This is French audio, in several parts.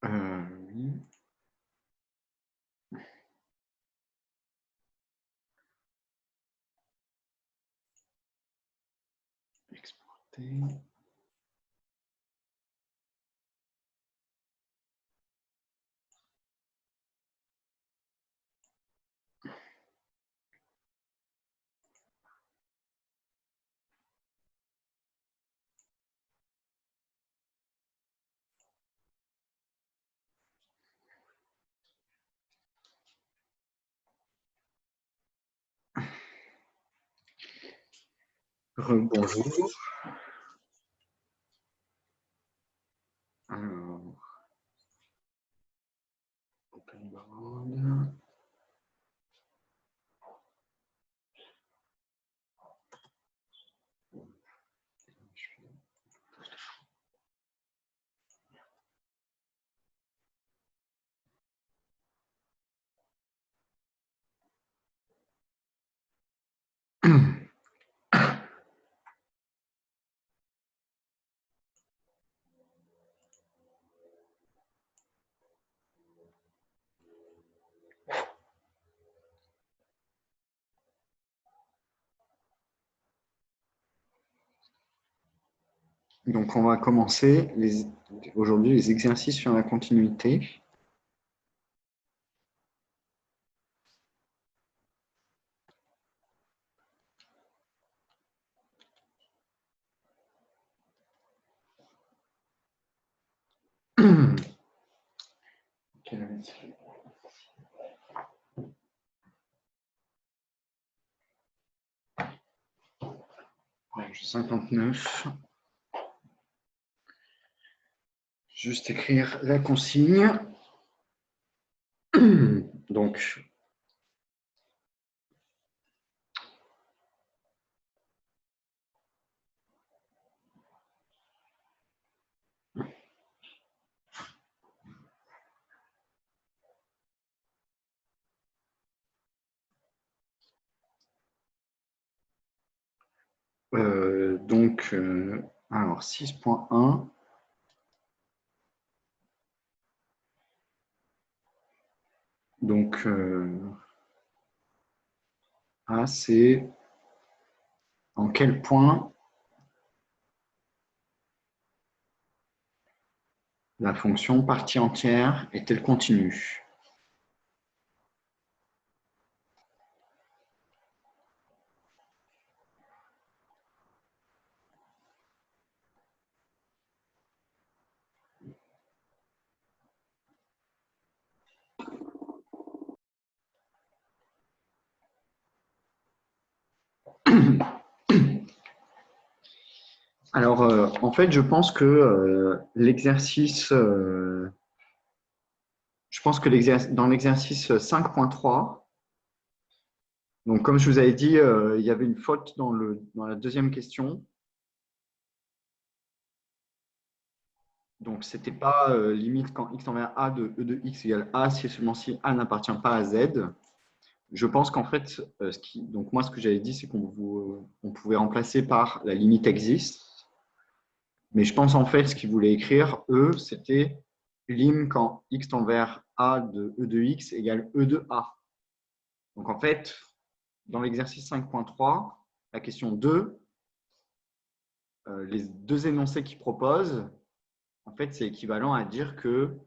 Oui. Exporter. Bonjour. Alors, open board. Donc, on va commencer aujourd'hui les exercices sur la continuité. Page 59. Juste écrire la consigne. Donc, alors 6.1. Donc, A, c'est en quel point la fonction partie entière est-elle continue? Alors, en fait, je pense que l'exercice, dans l'exercice 5.3, donc comme je vous avais dit, il y avait une faute dans la deuxième question. Donc, ce n'était pas limite quand x envers a de e de x égale a, si et seulement si a n'appartient pas à z. Je pense qu'en fait, donc moi, ce que j'avais dit, c'est on pouvait remplacer par la limite existe. Mais je pense en fait, ce qu'il voulait écrire, E, c'était lim quand x tend vers a de e de x égale e de a. Donc en fait, dans l'exercice 5.3, la question 2, les deux énoncés qu'il propose, en fait, c'est équivalent à dire que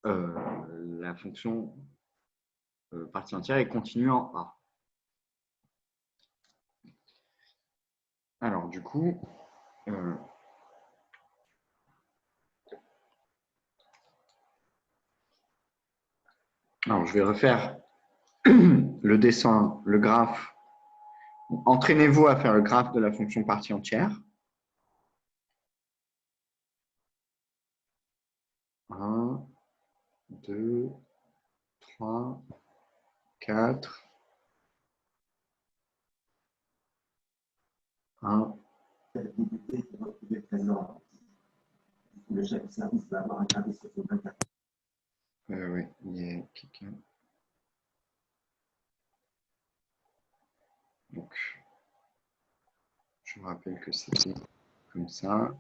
la fonction partie entière est continue en a. Alors du coup, alors je vais refaire le dessin, le graphe. Entraînez-vous à faire le graphe de la fonction partie entière. 1, 2, 3, 4, 1. Le chef de service va avoir un gravé sur son 24. Oui, il y a quelqu'un. Donc, je vous rappelle que c'était comme ça.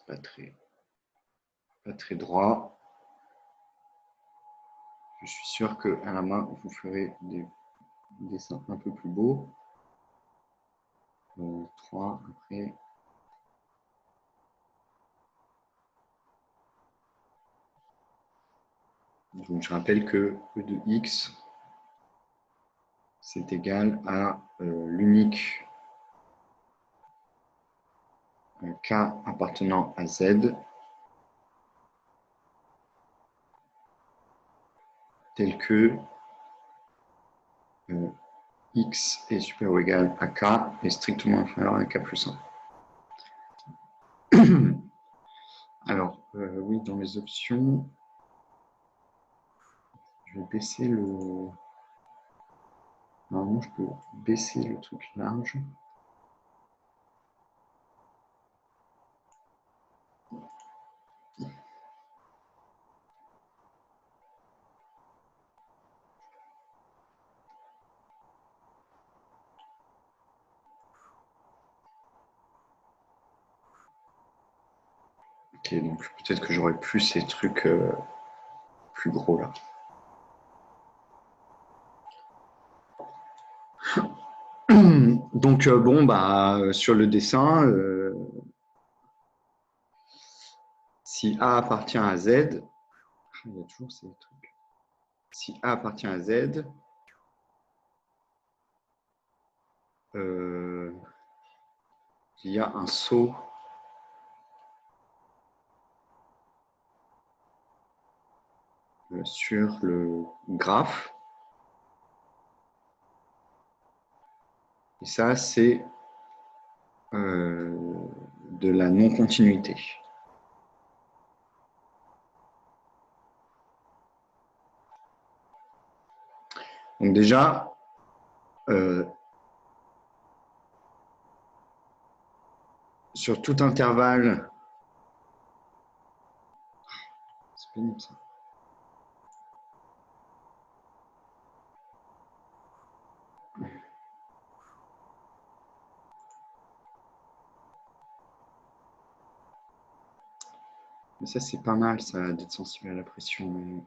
pas très droit. Je suis sûr qu'à la main, vous ferez des dessins un peu plus beaux. 3 après. Donc, je rappelle que E de x, c'est égal à l'unique K appartenant à Z, tel que x est supérieur ou égal à K est strictement inférieur à K plus 1. Alors, oui, dans les options, je vais baisser le... Normalement, je peux baisser le truc large. Ok, donc peut-être que j'aurais plus ces trucs plus gros là. Donc bon, bah, sur le dessin, si A appartient à Z, il y a toujours ces trucs. Si A appartient à Z, il y a un saut sur le graphe. Et ça, c'est de la non-continuité. Donc déjà, sur tout intervalle, c'est pénible ça. Mais ça, c'est pas mal, ça, d'être sensible à la pression. Mais...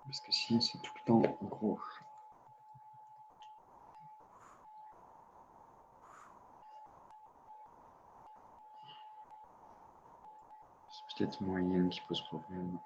Parce que sinon, c'est tout le temps gros. C'est peut-être moyenne qui pose problème.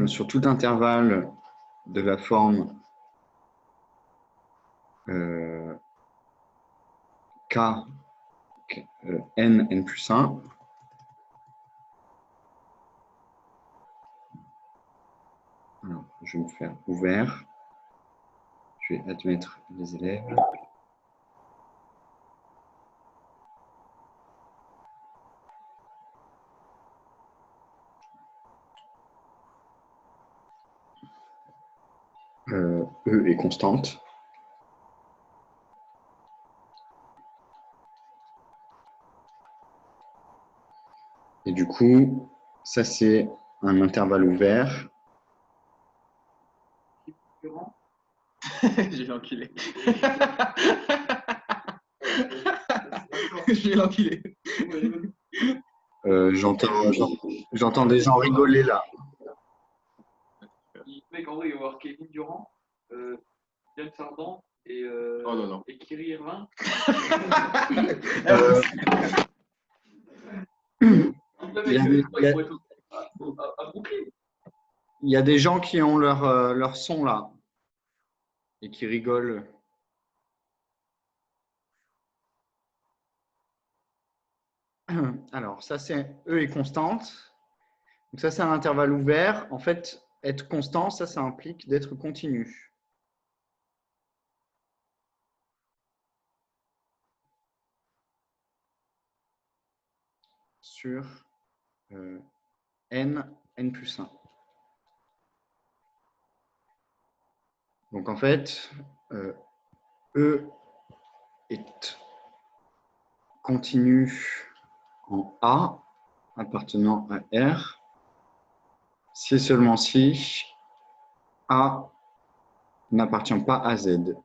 Sur tout intervalle de la forme K, n plus 1, alors, je vais me faire ouvert. Je vais admettre les élèves. E est constante. Et du coup, ça c'est un intervalle ouvert. J'ai l'enculé. J'ai l'enculé. J'entends des gens rigoler là. Mec, en vrai, il va y avoir Kevin Durand, Yann Sardan et, Oh non, non. et Kiri Irvin. Il y a des gens qui ont leur son là et qui rigolent. Alors, ça c'est E est constante. Donc ça c'est un intervalle ouvert. En fait, être constant, ça implique d'être continu. sur n plus 1. Donc en fait, E est continu en A appartenant à R si et seulement si A n'appartient pas à Z.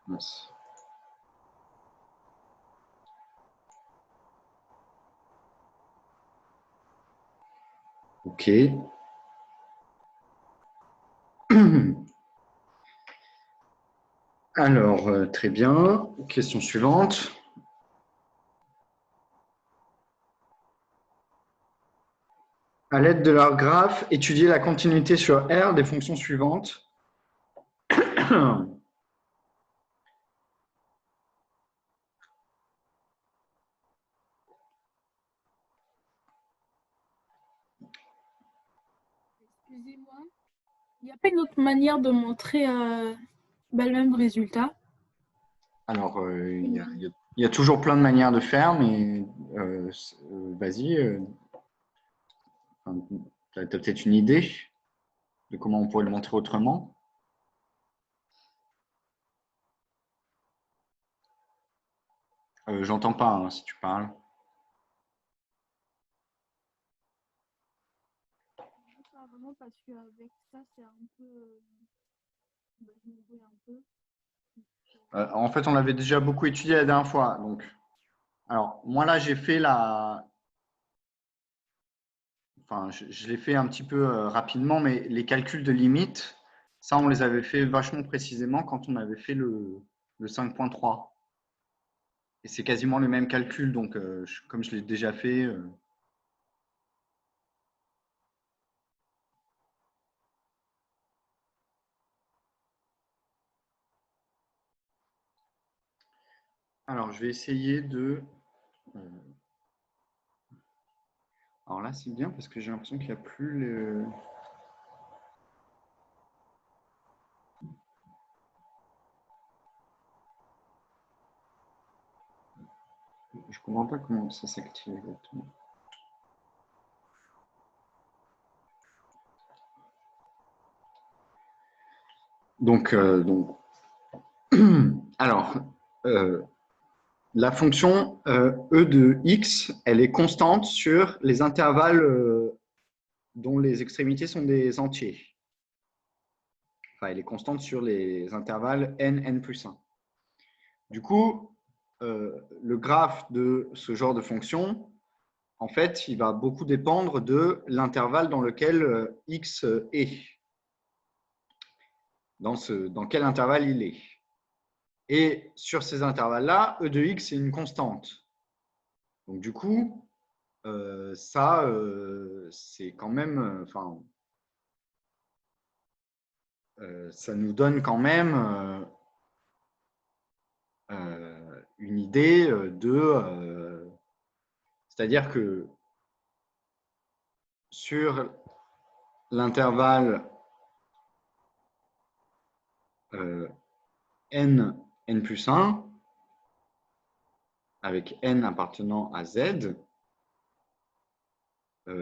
Mince. Ok. Alors, très bien. Question suivante. À l'aide de leur graphe, étudiez la continuité sur R des fonctions suivantes. Excusez-moi, il n'y a pas une autre manière de montrer le même résultat? Alors, il y a toujours plein de manières de faire, mais vas-y. Tu as peut-être une idée de comment on pourrait le montrer autrement? J'entends pas hein, si tu parles. Pas vraiment parce qu'avec ça, c'est un peu. Je m'embrouille un peu. En fait, on l'avait déjà beaucoup étudié la dernière fois. Donc, alors, moi là, j'ai fait la. Enfin, je l'ai fait un petit peu rapidement, mais les calculs de limite, ça, on les avait fait vachement précisément quand on avait fait le 5.3. Et c'est quasiment le même calcul, donc comme je l'ai déjà fait. Alors, je vais essayer de. Alors là, c'est bien parce que j'ai l'impression qu'il n'y a plus le. Je ne comprends pas comment ça s'active exactement. Donc alors, la fonction E de x, elle est constante sur les intervalles dont les extrémités sont des entiers. Enfin, elle est constante sur les intervalles n plus 1. Du coup, le graphe de ce genre de fonction, en fait, il va beaucoup dépendre de l'intervalle dans lequel x est. Dans quel intervalle il est. Et sur ces intervalles-là, E de x est une constante. Donc du coup, ça, c'est quand même, ça nous donne quand même une idée de, c'est-à-dire que sur l'intervalle n plus 1, avec n appartenant à z, f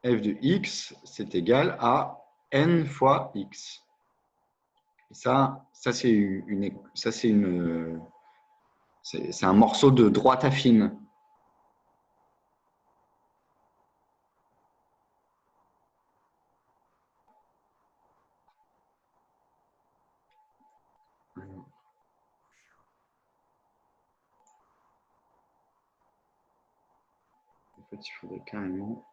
de x, c'est égal à n fois x. Et ça c'est un morceau de droite affine. En fait, il faudrait carrément.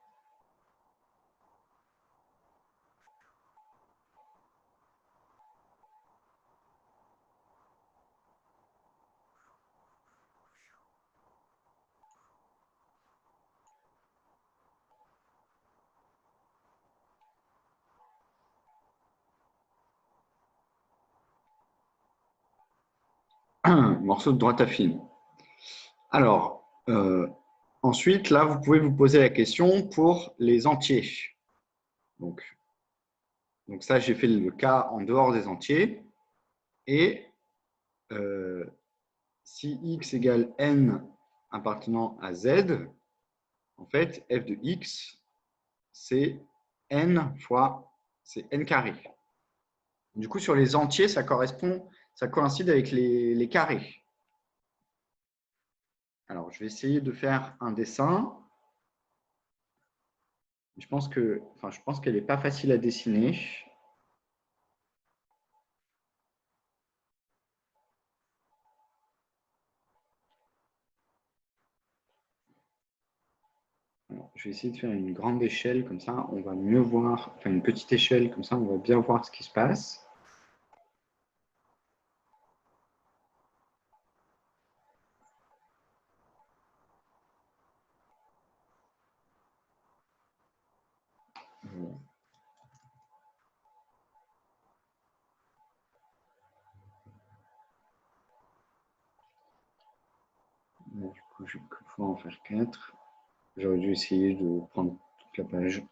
Morceau de droite affine. Alors, ensuite, là, vous pouvez vous poser la question pour les entiers. Donc ça, j'ai fait le cas en dehors des entiers. Et si x égale n appartenant à z, en fait, f de x, c'est n fois, c'est n carré. Du coup, sur les entiers, ça coïncide avec les carrés. Alors, je vais essayer de faire un dessin. Je pense qu'elle n'est pas facile à dessiner. Alors, je vais essayer de faire une grande échelle, comme ça, on va mieux voir, enfin une petite échelle, comme ça, on va bien voir ce qui se passe. Du coup, je vais pouvoir en faire 4. J'aurais dû essayer de prendre toute la page.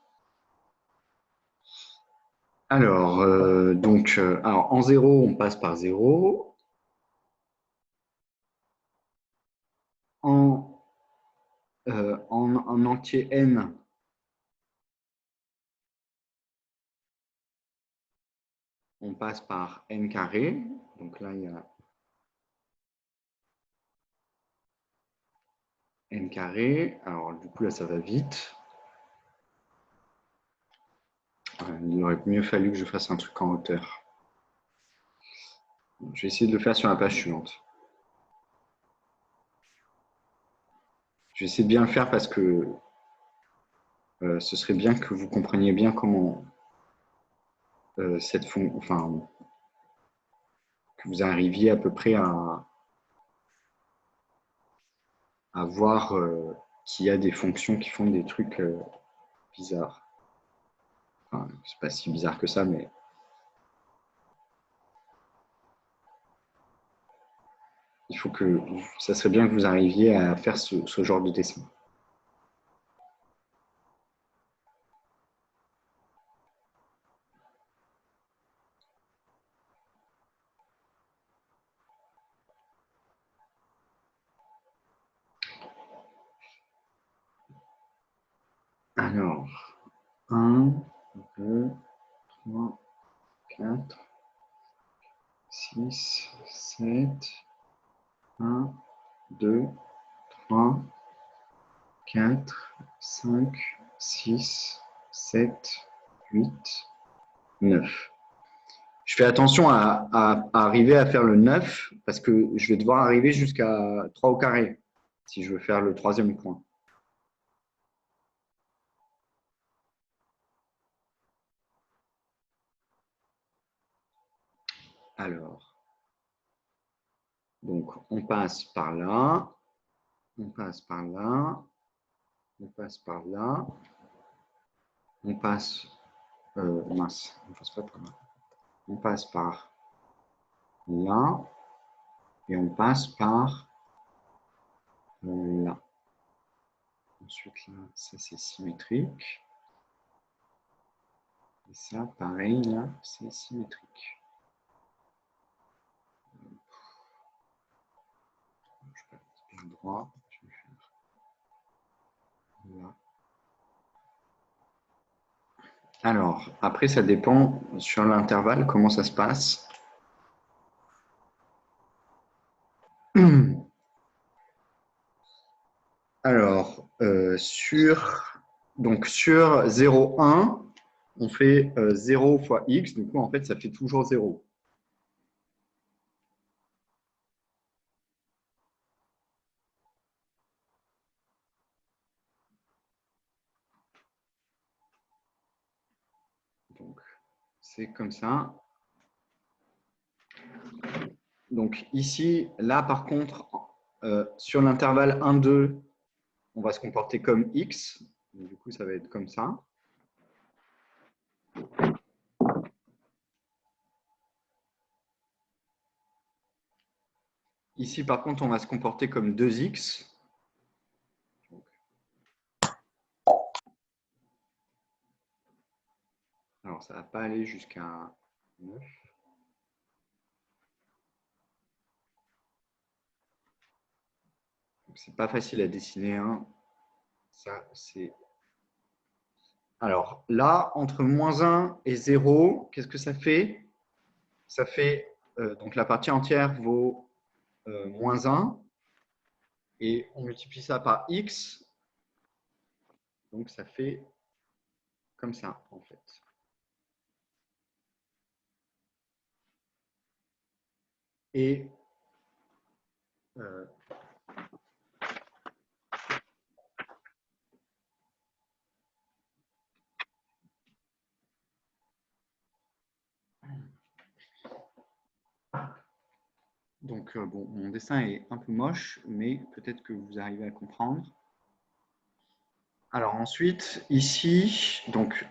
Alors, alors en 0, on passe par 0. En entier n, on passe par n carré. Donc là, il y a n carré. Alors, du coup, là, ça va vite. Il aurait mieux fallu que je fasse un truc en hauteur. Je vais essayer de le faire sur la page suivante. Je vais essayer de bien le faire parce que ce serait bien que vous compreniez bien comment enfin, que vous arriviez à peu près à voir qu'il y a des fonctions qui font des trucs bizarres. Enfin, c'est pas si bizarre que ça, mais il faut que ça serait bien que vous arriviez à faire ce genre de dessin. Alors, 1, 2, 3, 4, 6, 7, 1, 2, 3, 4, 5, 6, 7, 8, 9. Je fais attention à arriver à faire le 9 parce que je vais devoir arriver jusqu'à 3 au carré si je veux faire le troisième point. Alors, donc on passe par là, on passe par là, on passe par là, on passe, mince, on passe pas par là, on passe par là et on passe par là. Ensuite là, ça c'est symétrique. Et ça, pareil, là, c'est symétrique. Je vais faire bien droit, je vais faire là. Alors, après, ça dépend sur l'intervalle, comment ça se passe. Alors, sur 0,1, on fait 0 fois x, du coup, en fait, ça fait toujours 0. Donc, c'est comme ça. Donc, ici, là, par contre, sur l'intervalle 1, 2, on va se comporter comme x. Donc, du coup, ça va être comme ça. Ici, par contre, on va se comporter comme 2x. Alors, ça ne va pas aller jusqu'à 9. c'est pas facile à dessiner. Hein. Ça, c'est... Alors là, entre -1 et 0, qu'est-ce que ça fait? Ça fait, donc la partie entière vaut -1, et on multiplie ça par x, donc ça fait comme ça, en fait. Et donc, bon, mon dessin est un peu moche, mais peut-être que vous arrivez à comprendre. Alors ensuite, ici, donc,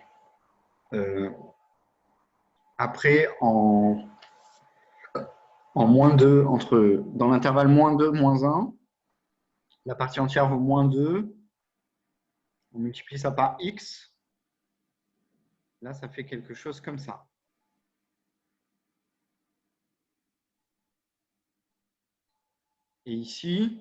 après, en -2, dans l'intervalle -2, -1, la partie entière vaut -2, on multiplie ça par x, là, ça fait quelque chose comme ça. Et ici,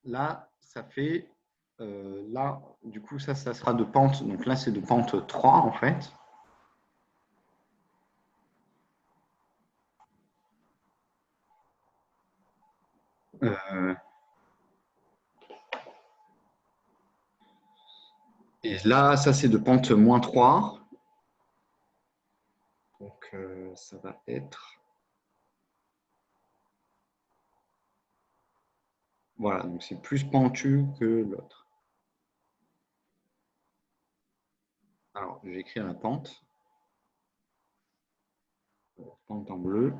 là, ça fait, là, du coup, ça sera de pente, donc là, c'est de pente 3, en fait. Et là, ça, c'est de pente -3. Donc, ça va être... Voilà, donc c'est plus pentu que l'autre. Alors, je vais écrire la pente. Pente en bleu.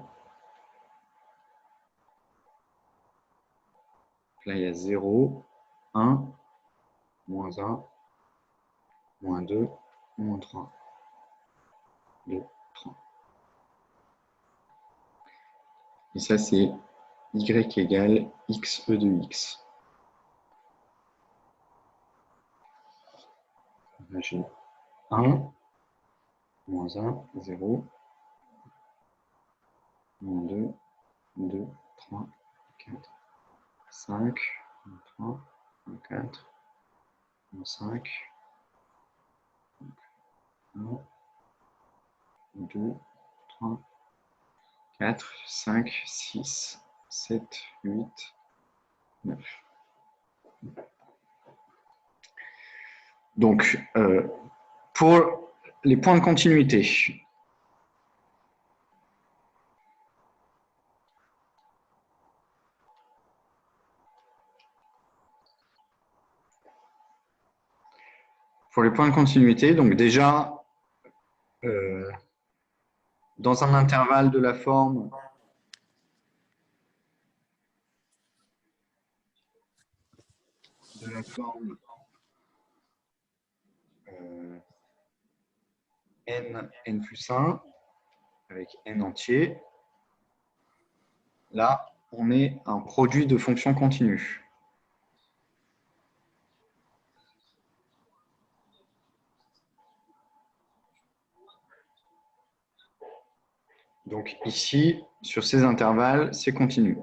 Là, il y a 0, 1, -1, -2, -3, 2, 3. Et ça, c'est y égale xe de x. Là, j'ai 1, -1, 0, -2, 2, 3, 4, 5, 3, 4, 5, 1, 2, 3, 4, 5, 6, 7, 8, 9. Donc, pour les points de continuité, donc déjà, dans un intervalle de la forme n plus 1, avec n entier, là, on est un produit de fonctions continues. Donc ici, sur ces intervalles, c'est continu.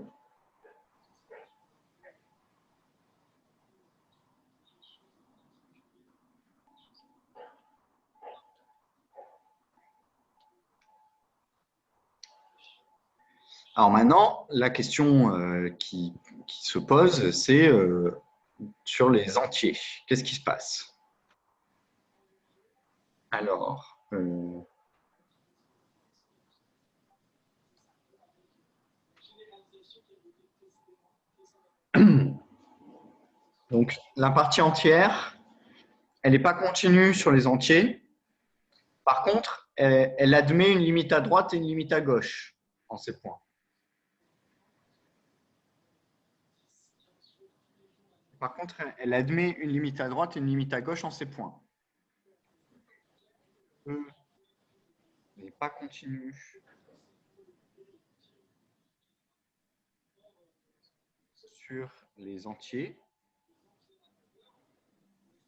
Alors maintenant, la question qui se pose, c'est sur les entiers. Qu'est-ce qui se passe? Alors, donc la partie entière, elle n'est pas continue sur les entiers. Par contre, elle admet une limite à droite et une limite à gauche en ces points. Par contre, elle admet une limite à droite et une limite à gauche en ces points. E n'est pas continue sur les entiers,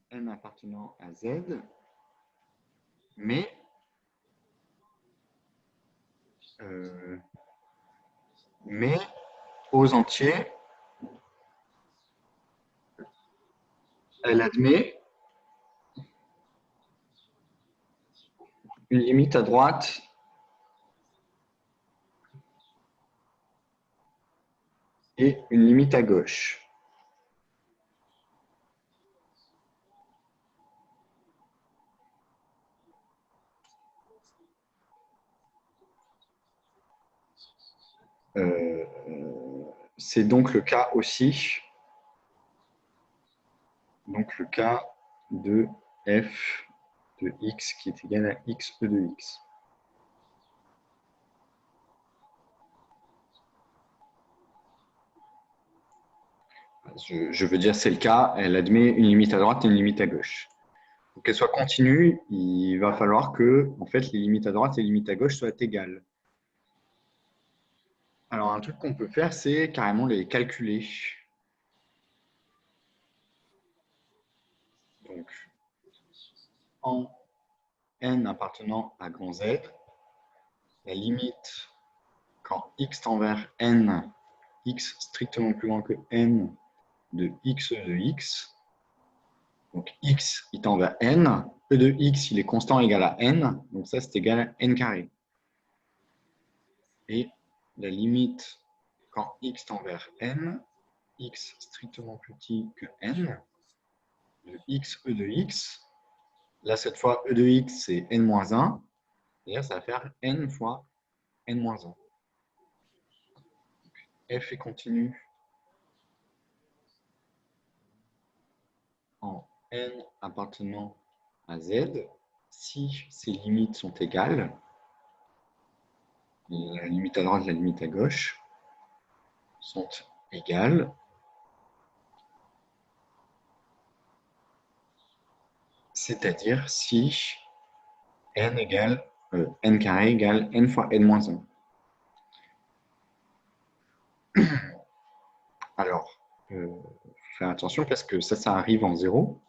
n appartenant à z, mais aux entiers, elle admet une limite à droite et une limite à gauche. C'est donc le cas aussi, donc le cas de f de x qui est égal à xe de x. Je veux dire, c'est le cas, elle admet une limite à droite et une limite à gauche. Pour qu'elle soit continue, il va falloir que en fait, les limites à droite et les limites à gauche soient égales. Alors, un truc qu'on peut faire, c'est carrément les calculer. Donc, en n appartenant à grand Z, la limite quand x tend vers n, x strictement plus grand que n, de xe de x, donc x il tend vers n, e de x il est constant égal à n, donc ça c'est égal à n carré. Et la limite quand x tend vers n, x strictement plus petit que n, de xe de x, là cette fois e de x c'est n-1, et là ça va faire n fois n-1. F est continu en n appartenant à z si ces limites sont égales, la limite à droite et la limite à gauche sont égales, c'est-à-dire si n égale n carré égale n fois n-1. Alors, faire attention parce que ça arrive en 0.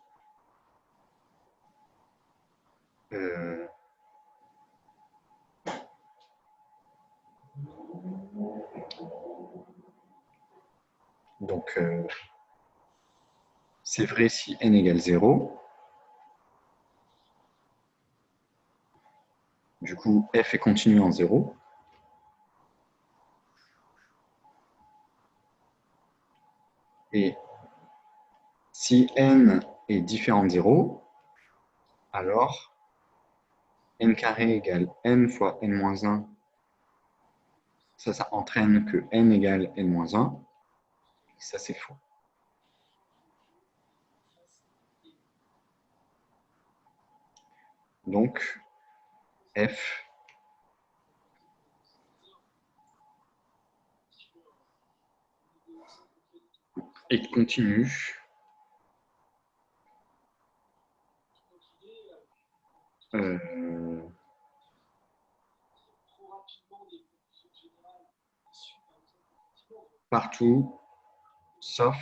Donc, c'est vrai si n égale 0. Du coup, f est continu en 0. Et si n est différent de 0, alors n carré égale n fois n-1, ça entraîne que n égale n-1. Ça, c'est faux. Donc, f est continu partout, sauf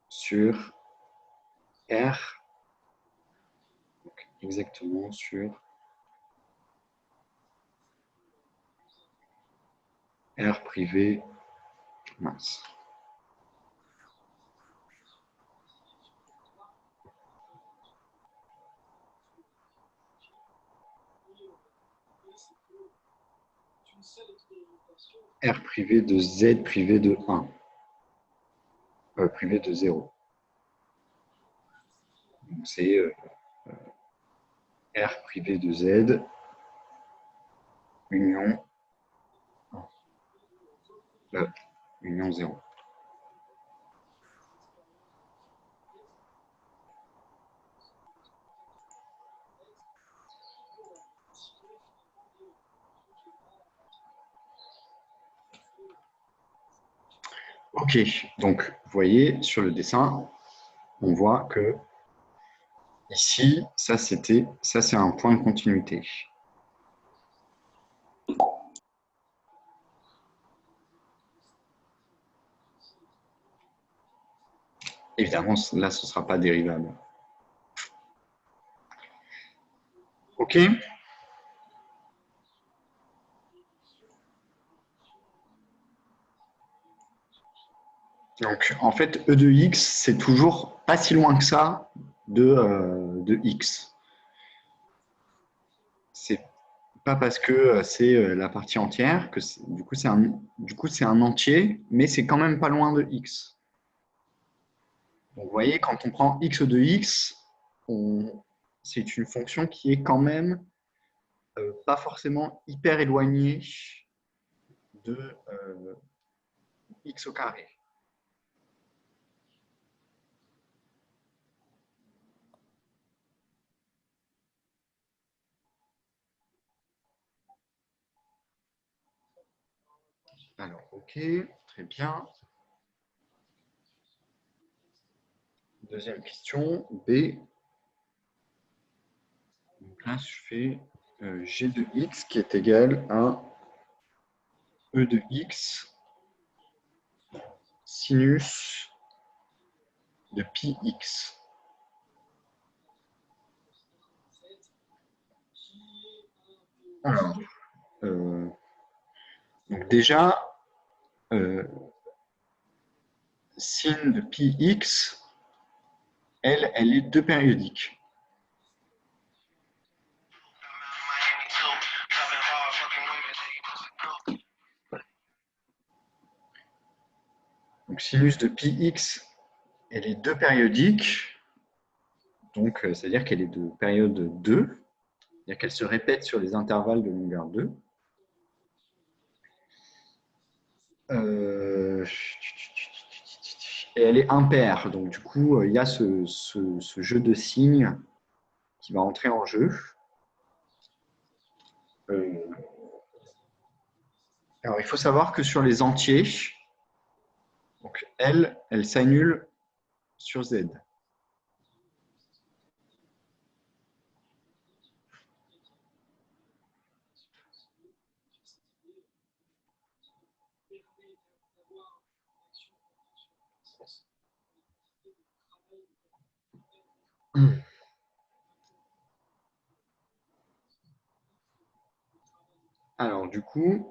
sur R, donc exactement sur R privé, mince. R privé de Z privé de 1, privé de 0. C'est R privé de Z union 1, union 0. Ok, donc vous voyez sur le dessin, on voit que ici, ça c'est un point de continuité. Évidemment, là, ce ne sera pas dérivable. Ok. Donc, en fait, E de x, c'est toujours pas si loin que ça de x. C'est pas parce que c'est la partie entière que du coup, c'est un entier, mais c'est quand même pas loin de x. Donc, vous voyez, quand on prend x de x, c'est une fonction qui est quand même pas forcément hyper éloignée de x au carré. Alors, ok, très bien. Deuxième question, B. Donc là, je fais g de x qui est égal à e de x sinus de pi x. Alors, donc déjà, sin de pi x, elle est deux périodique. Donc sinus de pi x, elle est deux périodique. Donc, c'est-à-dire qu'elle est de période 2, c'est-à-dire qu'elle se répète sur les intervalles de longueur 2. Et elle est impaire, donc du coup, il y a ce jeu de signes qui va entrer en jeu. Alors, il faut savoir que sur les entiers, donc elle s'annule sur Z. Alors, du coup,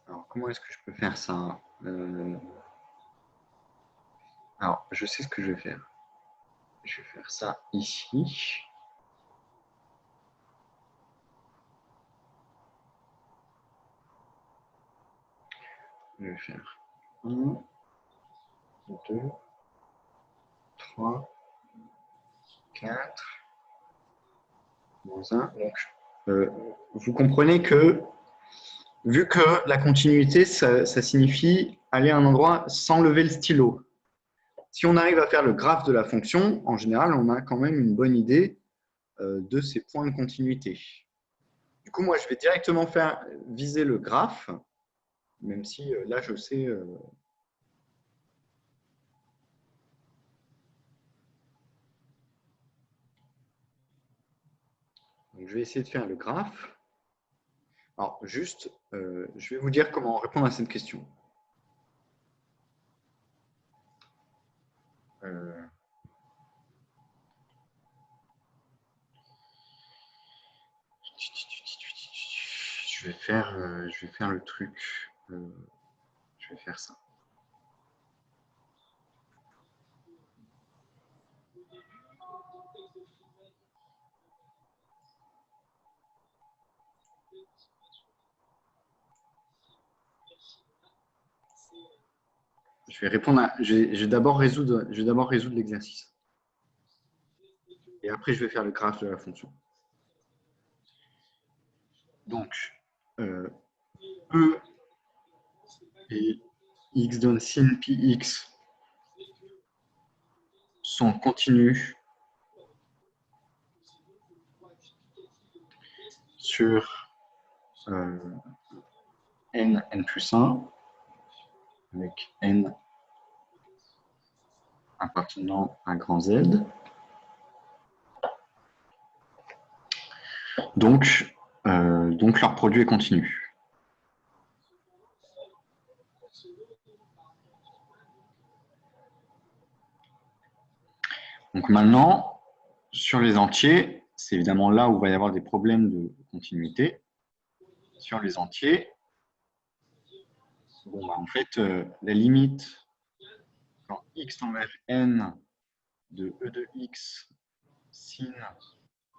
alors comment est-ce que je peux faire ça? Alors, je sais ce que je vais faire. Je vais faire ça ici. Je vais faire 1, 2, 3, 4, moins 1. Donc, vous comprenez que, vu que la continuité, ça signifie aller à un endroit sans lever le stylo. Si on arrive à faire le graphe de la fonction, en général, on a quand même une bonne idée de ces points de continuité. Du coup, moi, je vais directement viser le graphe, même si là, je sais... Donc, je vais essayer de faire le graphe. Alors, juste, je vais vous dire comment répondre à cette question. Je vais faire le truc. Je vais faire ça. Je vais répondre à. Je vais d'abord résoudre l'exercice. Et après, je vais faire le graphe de la fonction. Donc, E et x donne sin pi x sont continus sur n plus 1 avec n appartenant à grand Z. Donc leur produit est continu. Donc maintenant, sur les entiers, c'est évidemment là où il va y avoir des problèmes de continuité. Sur les entiers, Bon, bah, en fait, la limite quand x tend vers n de e de x sin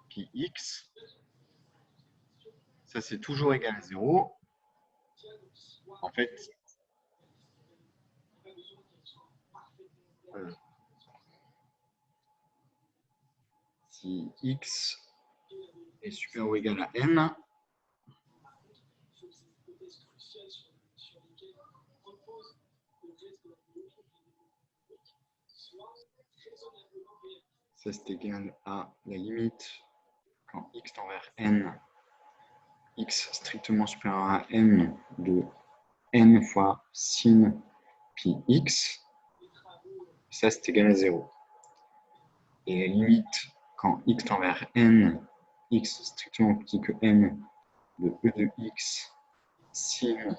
pi x, ça c'est toujours égal à 0. En fait, si x est supérieur ou égal à n, ça c'est égal à la limite quand x tend vers n, x strictement supérieur à n de n fois sin pi x, ça c'est égal à 0. Et la limite quand x tend vers n, x strictement plus petit que n de e de x sin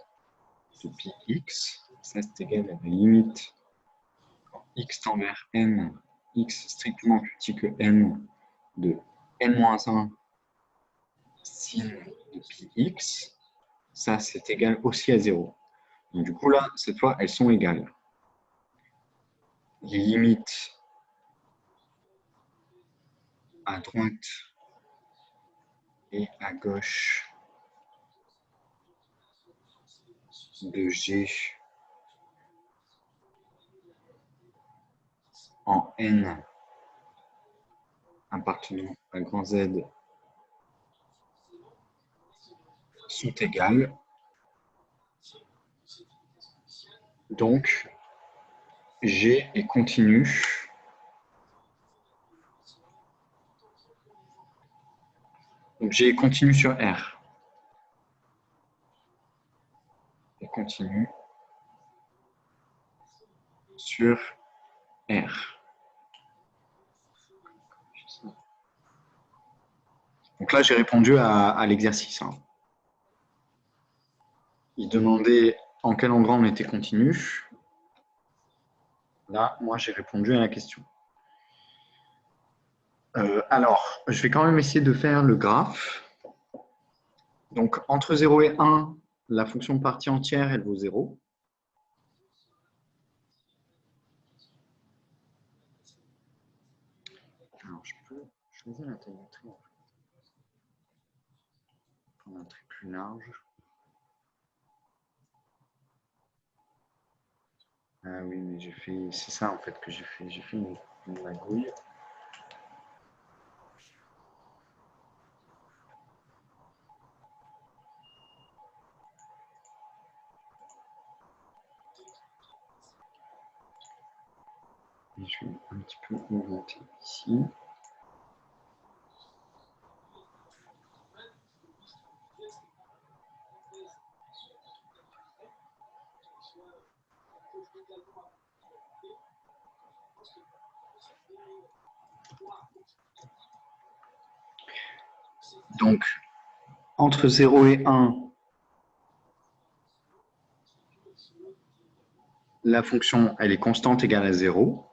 de pi x, ça c'est égal à la limite quand x tend vers n, x strictement plus petit que n de n-1 sin de pi x, ça c'est égal aussi à 0. Donc du coup là, cette fois, elles sont égales. Les limites à droite et à gauche de G en n appartenant à grand Z sont égales. Donc, G est continu donc G est continu sur R. Et continu sur R. Donc là, j'ai répondu à l'exercice. Il demandait en quel endroit on était continu. Là, moi, j'ai répondu à la question. Alors, je vais quand même essayer de faire le graphe. Donc, entre 0 et 1, la fonction partie entière, elle vaut 0. Alors, je peux choisir la taille du trait. Prendre un trait plus large. Ah oui, mais j'ai fait... C'est ça, en fait, que j'ai fait. J'ai fait une magouille. Et je vais un petit peu augmenter ici. Donc, entre 0 et 1, la fonction, elle est constante égale à 0.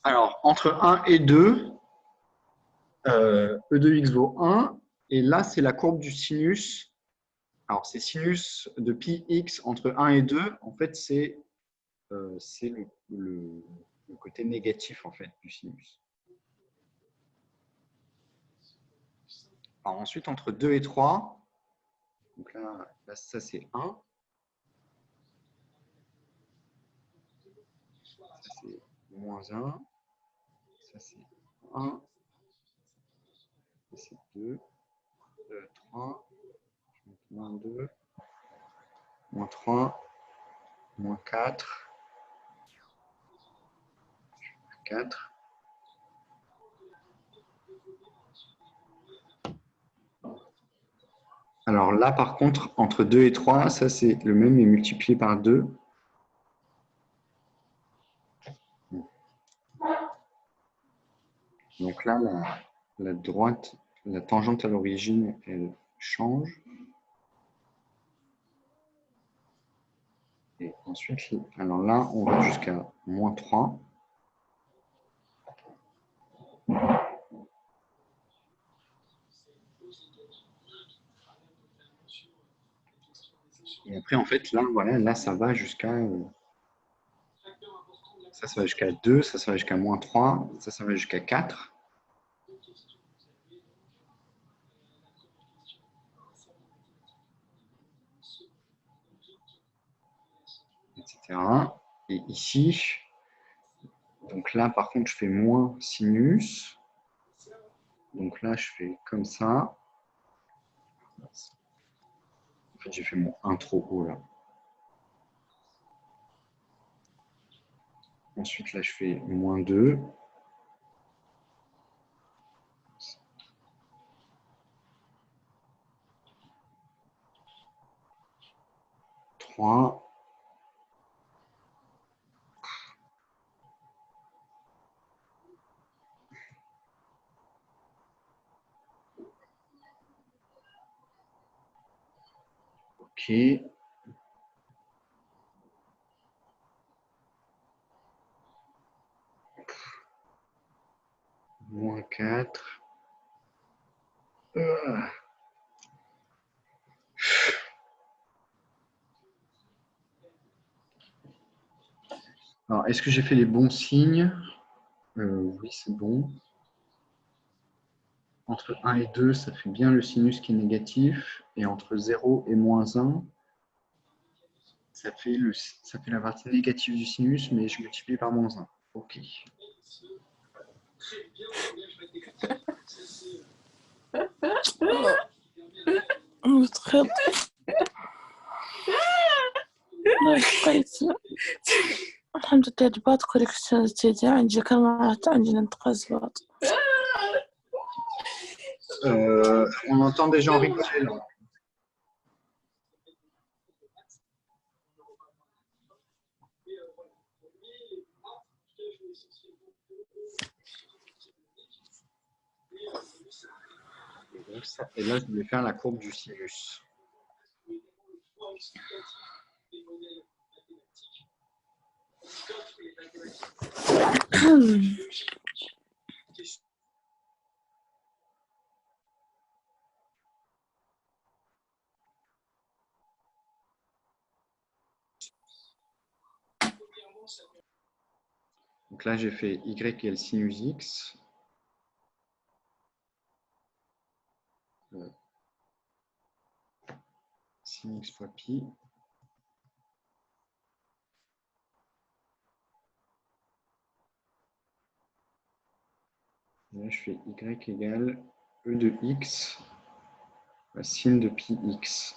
Alors, entre 1 et 2, e de x vaut 1. Et là, c'est la courbe du sinus. Alors, c'est sinus de pi x entre 1 et 2. En fait, c'est le côté négatif en fait, du sinus. Alors, ensuite, entre 2 et 3, donc là ça c'est 1. Ça c'est moins 1. Ça c'est 1. Ça c'est 2. 3. Moins 2. Moins 3. Moins 4. 4. Alors là, par contre, entre 2 et 3, ça c'est le même mais multiplié par 2. Donc là, la droite, la tangente à l'origine, elle change. Et ensuite, alors là, on va jusqu'à moins 3. Et après, en fait, là, voilà, là, ça va jusqu'à ça va jusqu'à 2, ça va jusqu'à moins 3, ça va jusqu'à 4, etc. Et ici, donc là, par contre, je fais moins sinus. Donc là, je fais comme ça. En fait, j'ai fait mon 1 trop haut là. Ensuite, là, je fais moins 2. 3. OK. Moins 4. Alors, est-ce que j'ai fait les bons signes? Oui, c'est bon. Entre 1 et 2, ça fait bien le sinus qui est négatif. Et entre 0 et moins 1, ça fait la partie négative du sinus, mais je multiplie par moins 1. OK. متخيل لقيت الحمد لله الباط كوريكشن تيجي عندي كلمات عندي ننتقز الباط On entend des gens rigoler là. Et là, je vais faire la courbe du sinus. Donc là, j'ai fait y égale sinus x. Sin x fois pi. Et là, je fais y égale e de x, sin de pi x.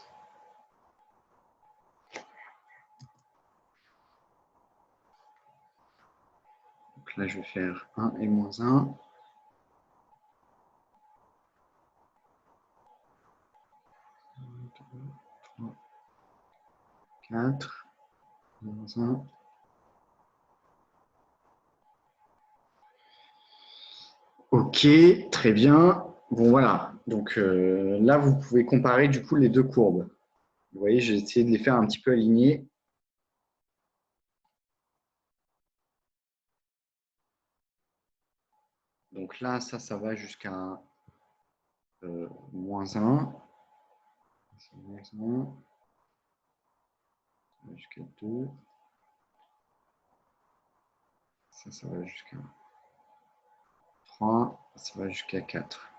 Donc là, je vais faire 1 et moins 1. 4, moins 1. OK, très bien. Bon, voilà. Donc là, vous pouvez comparer du coup les deux courbes. Vous voyez, j'ai essayé de les faire un petit peu alignées. Donc là, ça va jusqu'à moins 1. Moins 1. Jusqu'à 2. Ça va jusqu'à 3. Ça va jusqu'à 4.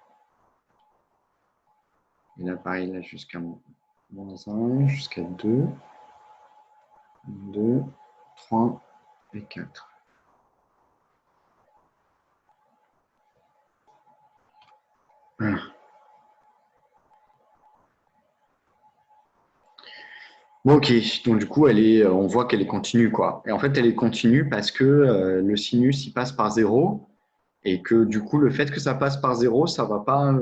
Et là, pareil, là, jusqu'à moins 1, jusqu'à 2, 2, 3 et 4. Voilà. Bon, ok, donc du coup, on voit qu'elle est continue, quoi. Et en fait, elle est continue parce que le sinus, il passe par 0 et que du coup, le fait que ça passe par 0, ça ne va pas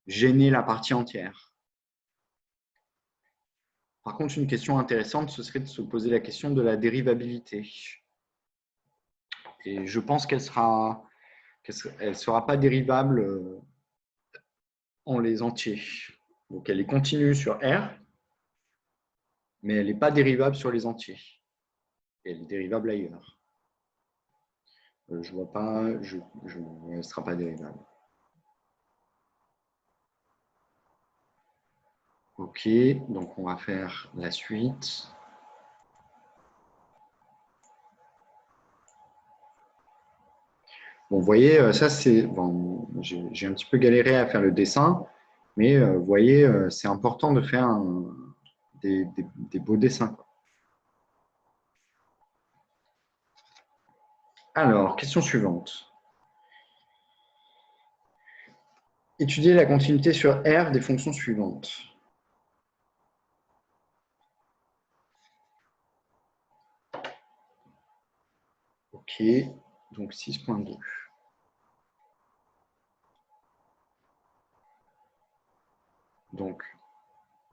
gêner la partie entière. Par contre, une question intéressante, ce serait de se poser la question de la dérivabilité. Et je pense qu'elle sera pas dérivable en les entiers. Donc, elle est continue sur R, mais elle n'est pas dérivable sur les entiers. Et elle est dérivable ailleurs. Je vois pas, elle ne sera pas dérivable. Ok. Ok, donc on va faire la suite. Bon, vous voyez, ça c'est bon, j'ai un petit peu galéré à faire le dessin, mais vous voyez, c'est important de faire des beaux dessins, quoi. Alors, question suivante. Étudier la continuité sur R des fonctions suivantes. Ok, donc 6.2. Donc,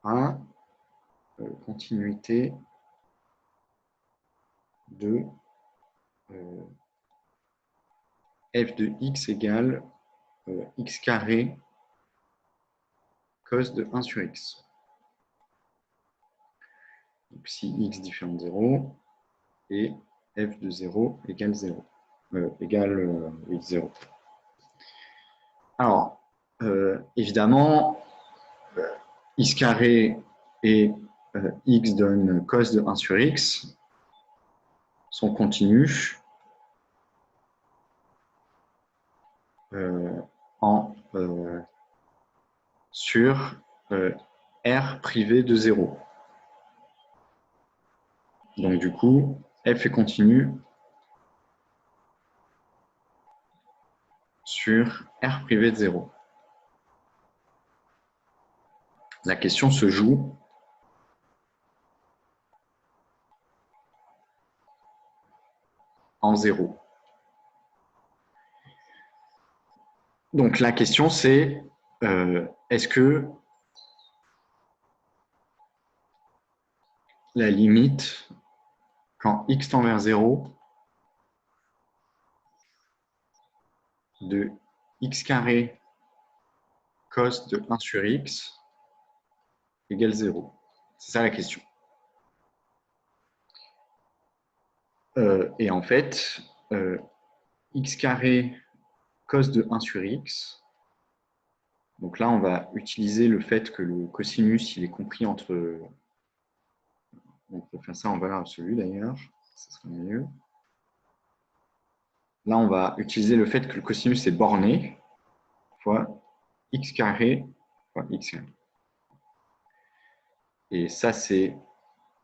1, continuité de f de x égale x carré cos de 1 sur x. Donc, si x différent de 0 et f de 0 égale 0. Oui, 0. Alors, évidemment, x carré et x donne cos de 1 sur x sont continus sur R privé de 0. Donc du coup, f est continu sur R privé de 0. La question se joue en 0. Donc la question c'est est-ce que la limite quand x tend vers 0 de x carré cos de 1 sur x égale 0? C'est ça la question. Et en fait, x carré cos de 1 sur x, donc là on va utiliser le fait que le cosinus il est compris entre, on peut faire ça en valeur absolue d'ailleurs, ça serait mieux. Là on va utiliser le fait que le cosinus est borné fois x carré fois x carré. Et ça c'est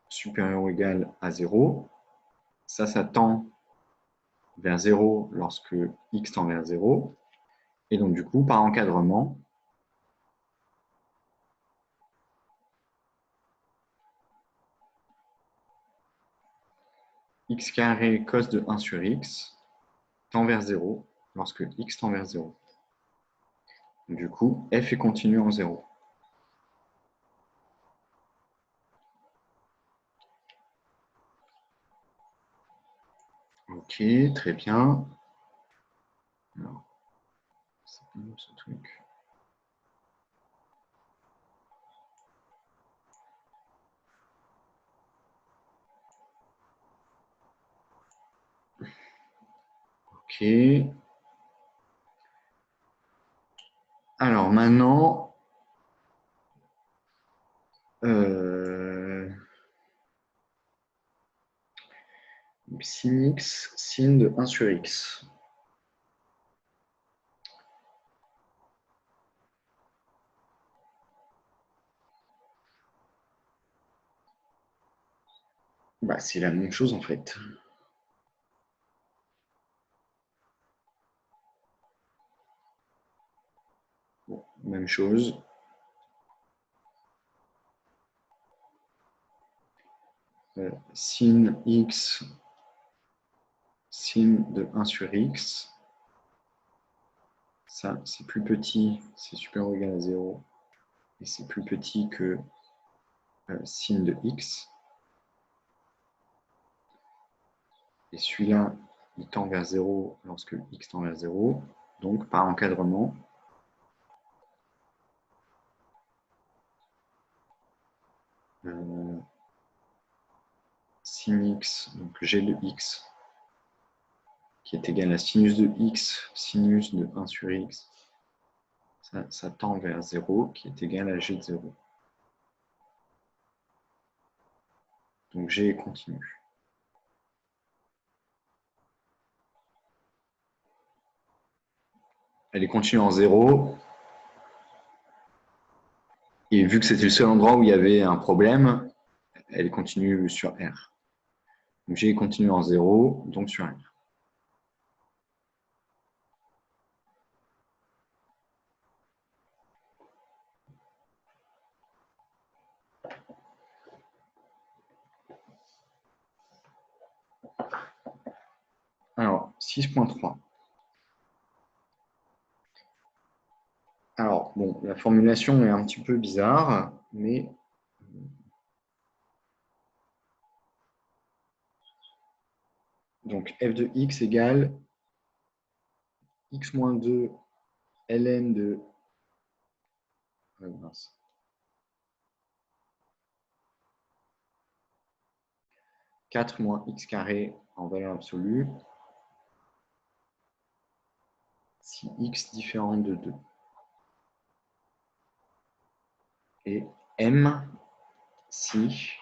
supérieur ou égal à 0. Ça tend vers 0 lorsque x tend vers 0. Et donc, du coup, par encadrement, x carré cos de 1 sur x tend vers 0 lorsque x tend vers 0. Donc, du coup, f est continu en 0. Ok, très bien. Alors, c'est bon ce truc. Ok. Alors maintenant, sin x, sin de 1 sur x. Bah, c'est la même chose en fait. Bon, même chose. Sin x, sin de 1 sur x. Ça, c'est plus petit, c'est supérieur ou égal à 0. Et c'est plus petit que sin de x. Et celui-là, il tend vers 0 lorsque x tend vers 0. Donc, par encadrement, sin x, donc g de x, qui est égal à sinus de x, sinus de 1 sur x, ça tend vers 0, qui est égal à g de 0. Donc G continue. Elle est continue en 0. Et vu que c'était le seul endroit où il y avait un problème, elle continue sur R. Donc G continue en 0, donc sur R. Alors, 6.3. Alors, bon, la formulation est un petit peu bizarre, mais donc f de x égale x moins 2 ln de 4 moins x carré en valeur absolue si x différent de 2. Et m si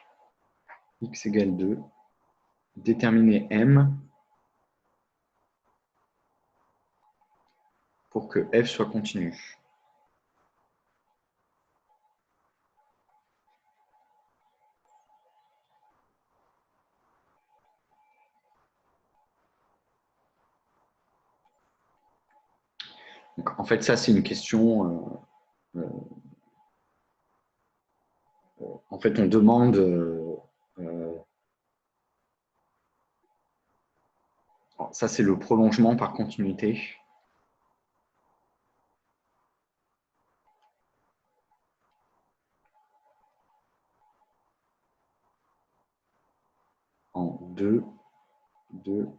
x égale 2, déterminer m pour que f soit continu. Donc, en fait, ça, c'est une question. En fait, on demande. Ça, c'est le prolongement par continuité. En 2 de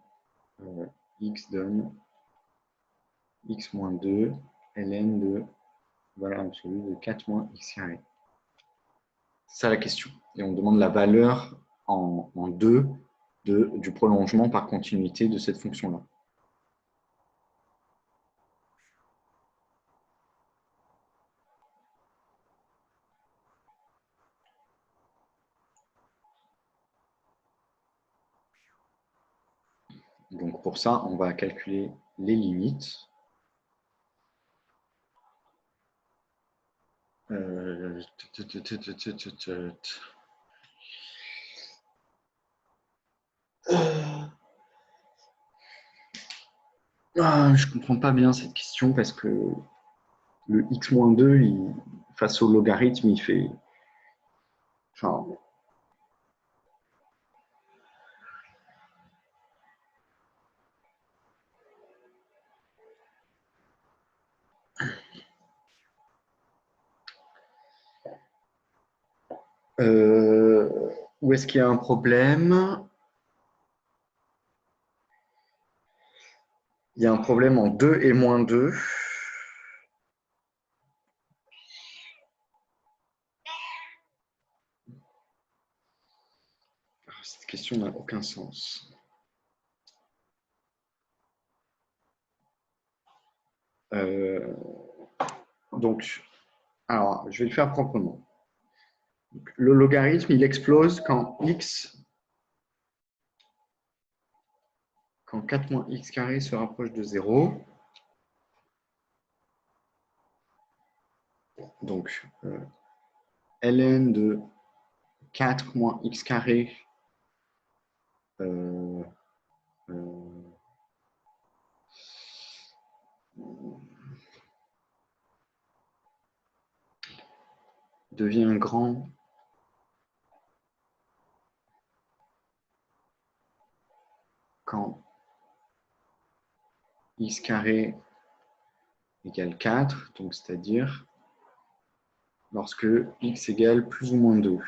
x donne x moins 2 ln de valeur absolue de 4 moins x carré. C'est ça la question. Et on demande la valeur en 2 du prolongement par continuité de cette fonction-là. Donc pour ça, on va calculer les limites. Je comprends pas bien cette question parce que le x-2, face au logarithme, il fait... Enfin, où est-ce qu'il y a un problème? Il y a un problème en 2 et moins 2. Cette question n'a aucun sens. Donc, alors, je vais le faire proprement. Le logarithme, il explose quand 4 moins x carré se rapproche de 0. Donc, ln de 4 moins x carré devient grand quand x carré égale 4, donc c'est-à-dire lorsque x égale plus ou moins 2.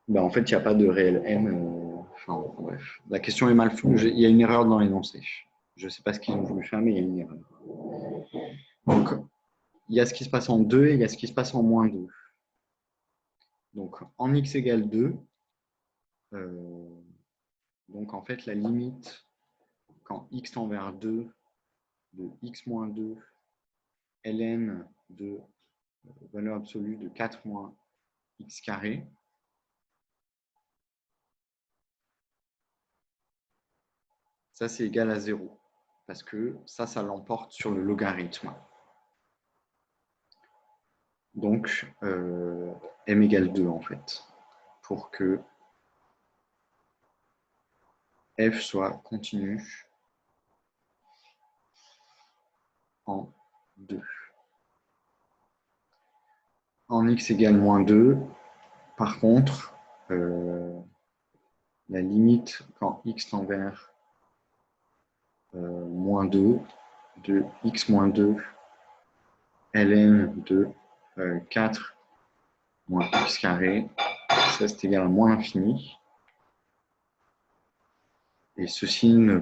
Ben, en fait, il n'y a pas de réel m. Enfin, bref. La question est mal faite. Il y a une erreur dans l'énoncé. Je ne sais pas ce qu'ils ont voulu faire, mais il y a une erreur. Donc, il y a ce qui se passe en 2 et il y a ce qui se passe en moins 2. Donc, en x égale 2, donc en fait, la limite quand x tend vers 2 de x moins 2 ln de valeur absolue de 4 moins x carré. Ça, c'est égal à 0. Parce que ça l'emporte sur le logarithme. Donc, m égale 2, en fait, pour que f soit continu en 2. En x égale moins 2, par contre, la limite quand x tend vers moins 2 de x moins 2 ln de 4 moins x carré, ça c'est égal à moins l'infini. Et ceci ne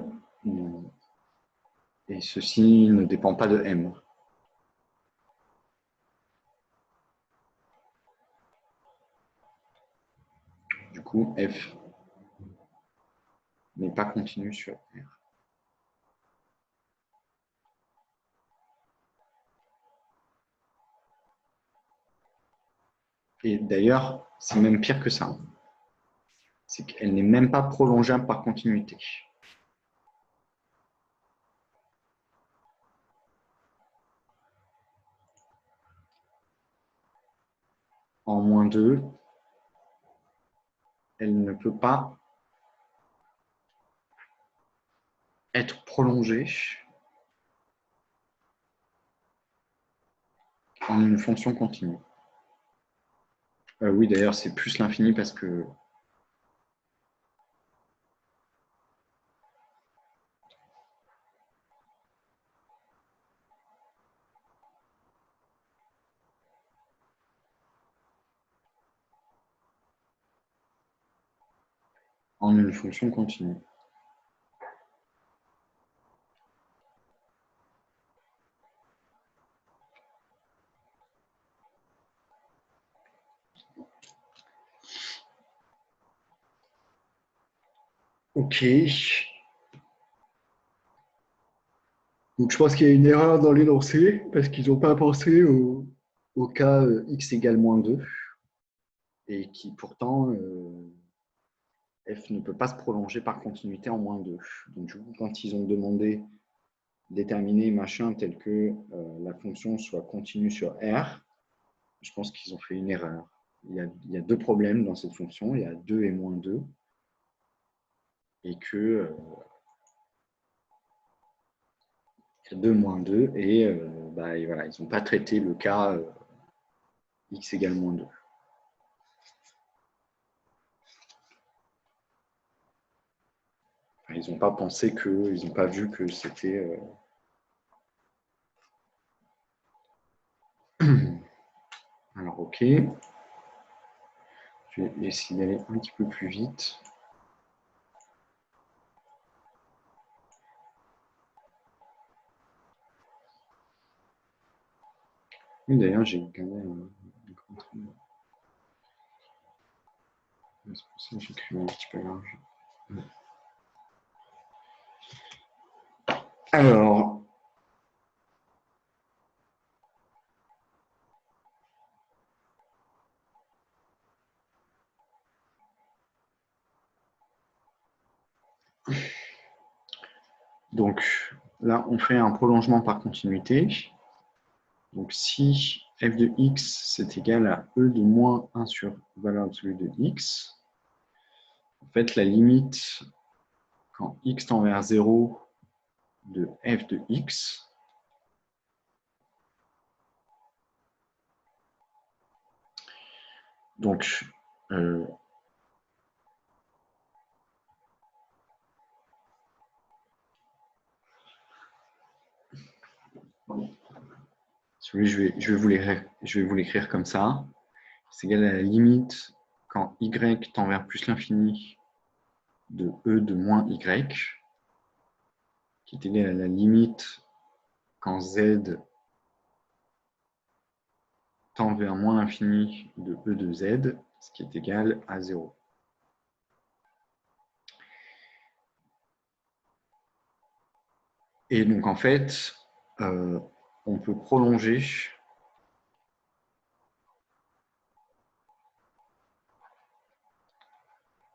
dépend pas de m. Du coup, f n'est pas continu sur R. Et d'ailleurs, c'est même pire que ça. C'est qu'elle n'est même pas prolongeable par continuité. En moins 2, elle ne peut pas être prolongée en une fonction continue. Oui, d'ailleurs, c'est plus l'infini parce que en une fonction continue. Ok. Donc, je pense qu'il y a une erreur dans l'énoncé parce qu'ils n'ont pas pensé au cas x égale moins 2 et qui pourtant, f ne peut pas se prolonger par continuité en moins 2. Donc, du coup, quand ils ont demandé déterminer machin tel que la fonction soit continue sur R, je pense qu'ils ont fait une erreur. Il y a deux problèmes dans cette fonction. Il y a 2 et moins 2. Et que 2 moins 2. Et voilà, ils n'ont pas traité le cas x égale moins 2. Enfin, ils n'ont pas pensé que, ils n'ont pas vu que c'était... Alors, ok. Je vais essayer d'aller un petit peu plus vite. Oui, d'ailleurs, j'ai gagné un contrôle. C'est pour ça que j'écris un petit peu large. Alors, donc là, on fait un prolongement par continuité. Donc, si f de x, c'est égal à e de moins 1 sur valeur absolue de x, en fait, la limite, quand x tend vers 0 de f de x, donc, je vais vous l'écrire comme ça. C'est égal à la limite quand y tend vers plus l'infini de e de moins y, qui est égal à la limite quand z tend vers moins l'infini de e de z, ce qui est égal à 0. Et donc, en fait, on peut prolonger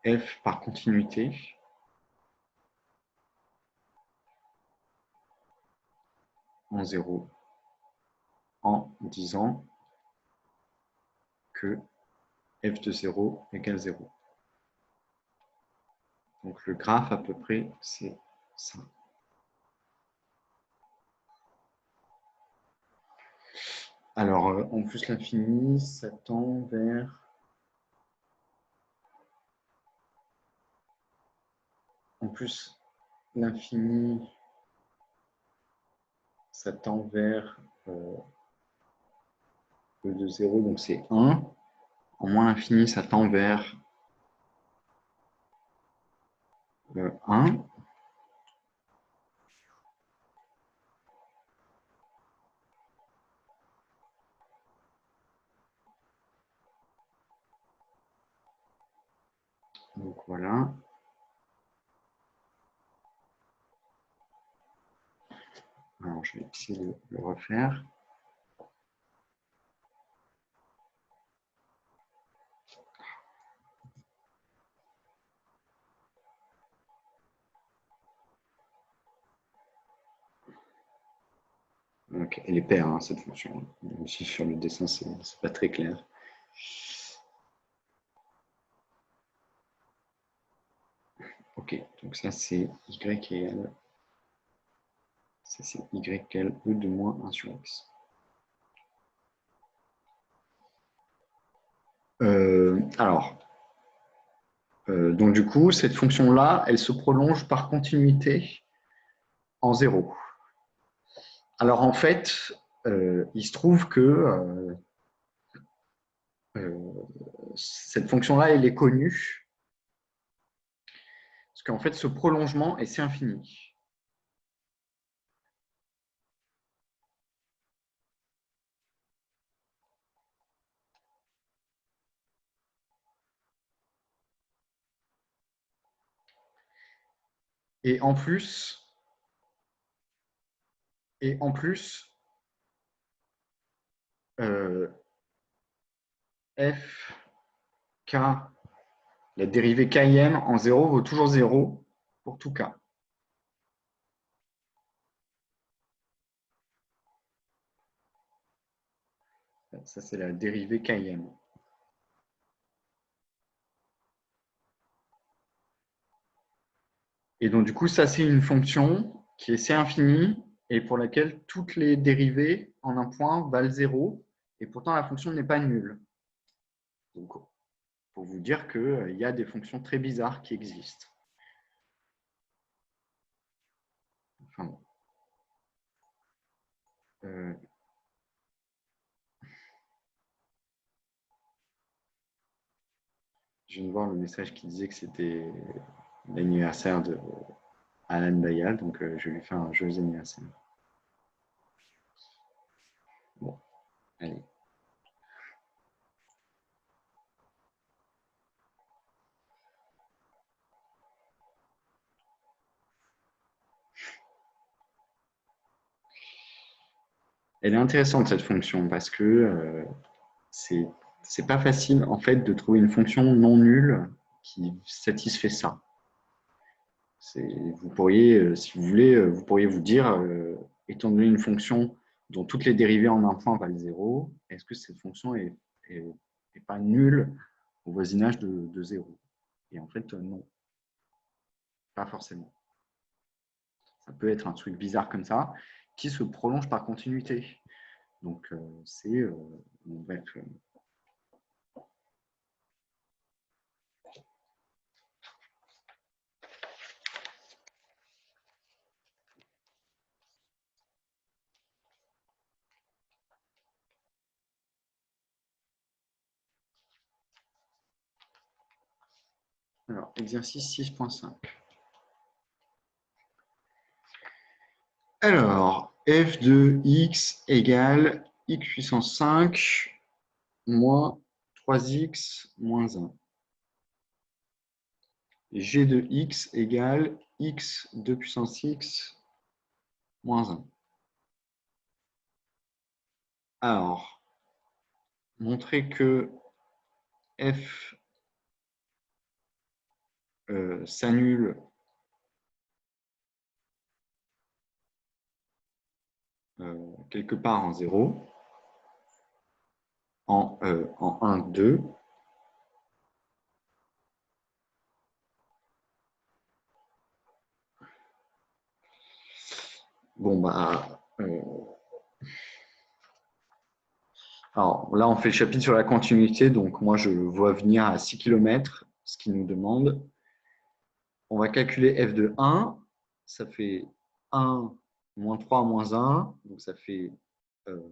f par continuité en 0 en disant que f de 0 égale 0. Donc, le graphe, à peu près, c'est ça. Alors, en plus, l'infini, ça tend vers... En plus, l'infini, ça tend vers E de 0, donc c'est 1. En moins l'infini, ça tend vers 1. Donc voilà. Alors, je vais essayer de le refaire. Okay. Elle est paire, hein, cette fonction. Aussi sur le dessin, c'est pas très clair. Ok, donc ça c'est y égale. Ça c'est y égale e de moins 1 sur x. Donc du coup, cette fonction-là, elle se prolonge par continuité en 0. Alors en fait, il se trouve que cette fonction-là, elle est connue, parce qu'en fait, ce prolongement est C infini. Et en plus, f, k, la dérivée km en 0 vaut toujours 0 pour tout k. Ça, c'est la dérivée km. Et donc, du coup, ça, c'est une fonction qui est C infini et pour laquelle toutes les dérivées en un point valent 0. Et pourtant, la fonction n'est pas nulle. Donc, pour vous dire qu'il y a des fonctions très bizarres qui existent. Enfin, bon. Je viens de voir le message qui disait que c'était l'anniversaire de Alan Bayal, donc je vais lui faire un joyeux anniversaire. Bon, allez. Elle est intéressante cette fonction parce que c'est pas facile en fait de trouver une fonction non nulle qui satisfait ça. Vous pourriez, si vous voulez, vous pourriez vous dire, étant donné une fonction dont toutes les dérivées en un point valent 0, est-ce que cette fonction est pas nulle au voisinage de 0? Et en fait, non, pas forcément. Ça peut être un truc bizarre comme ça qui se prolonge par continuité. Donc, c'est bref. Alors, exercice 6.5. Alors, f de x égale x puissance 5 moins 3x moins 1. G de x égale x 2 puissance x moins 1. Alors, montrer que f s'annule quelque part en 0, en 1, 2. Bon, bah, alors là, on fait le chapitre sur la continuité, donc moi, je vois venir à 6 km, ce qui nous demande. On va calculer f de 1, ça fait 1, moins 3, moins 1, donc ça fait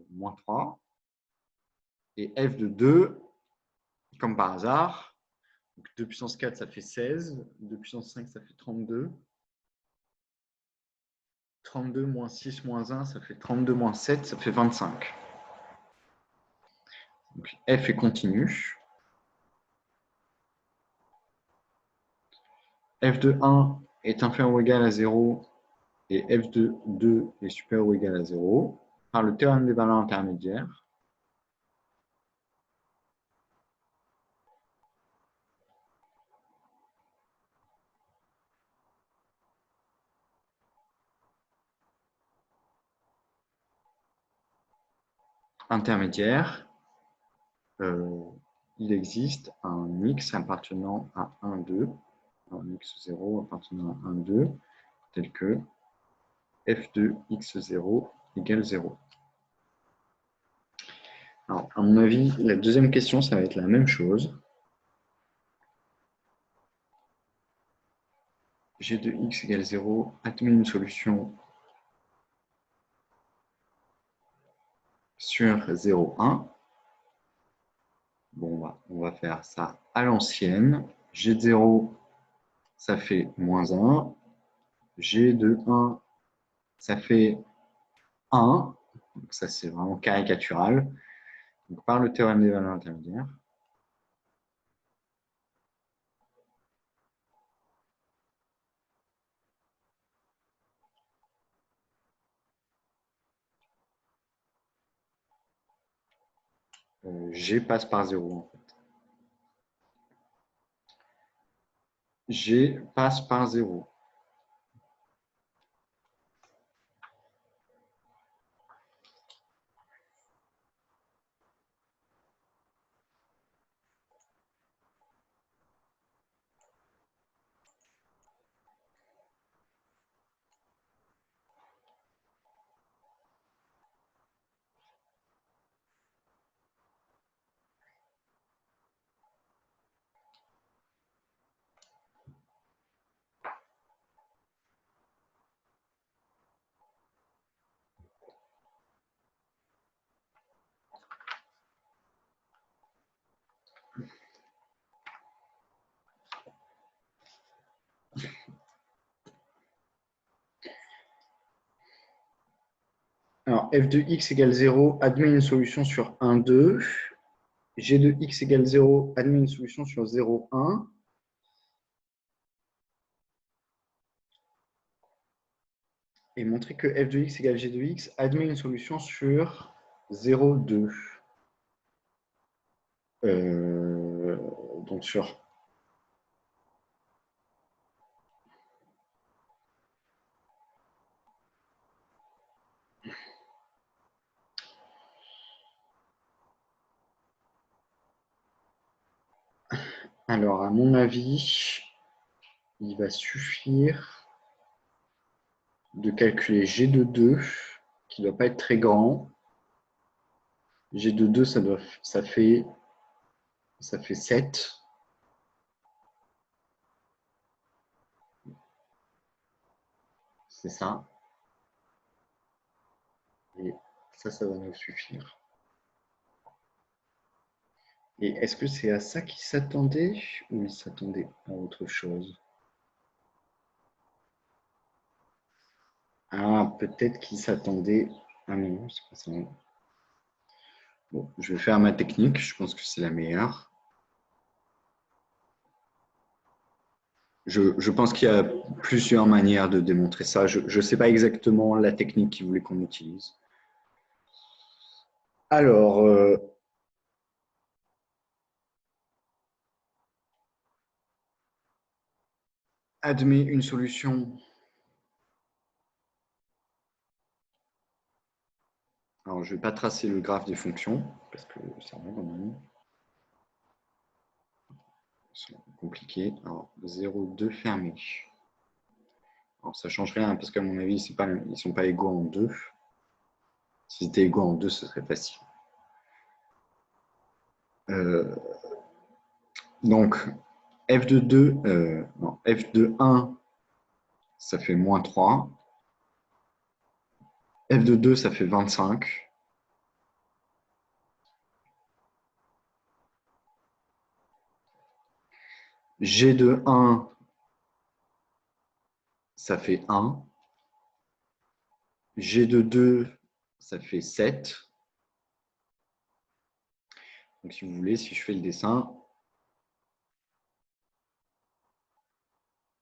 moins 3. Et f de 2, comme par hasard, donc 2 puissance 4, ça fait 16, 2 puissance 5, ça fait 32. 32 moins 6 moins 1, ça fait 32 moins 7, ça fait 25. Donc f est continu. F de 1 est inférieur ou égal à 0 et f de 2 est supérieur ou égal à 0 par le théorème des valeurs intermédiaires. Intermédiaire, il existe un x appartenant à 1, 2, un x0 appartenant à 1, 2, tel que f de x0 égale 0. Alors, à mon avis, la deuxième question, ça va être la même chose. G de x égale 0, admet une solution sur 0, 1. Bon, on va faire ça à l'ancienne. G de 0, ça fait moins 1. G de 1, ça fait 1. Donc ça, c'est vraiment caricatural. Donc, par le théorème des valeurs intermédiaires. G passe par 0, en fait. G passe par 0. Alors, f de x égale 0 admet une solution sur 1, 2. G de x égale 0 admet une solution sur 0, 1. Et montrer que f de x égale g de x admet une solution sur 0, 2. Donc sur alors à mon avis, il va suffire de calculer g de 2 qui ne doit pas être très grand. G de 2 ça fait 7. C'est ça. Et ça va nous suffire. Et est-ce que c'est à ça qu'il s'attendait ou il s'attendait à autre chose? Ah, peut-être qu'il s'attendait. Ah non, c'est pas ça. Bon, je vais faire ma technique, je pense que c'est la meilleure. Je pense qu'il y a plusieurs manières de démontrer ça. Je ne sais pas exactement la technique qu'il voulait qu'on utilise. Alors, admet une solution. Alors, je ne vais pas tracer le graphe des fonctions parce que ça va vraiment. C'est compliqué. Alors, 0, 2 fermé. Alors, ça ne change rien parce qu'à mon avis, ils ne sont pas égaux en 2. S'ils étaient égaux en 2, ce serait facile. Donc, f de 2, non, f de 1, ça fait moins 3. F de 2, ça fait 25. G de 1, ça fait 1. G de 2, ça fait 7. Donc, si vous voulez, si je fais le dessin,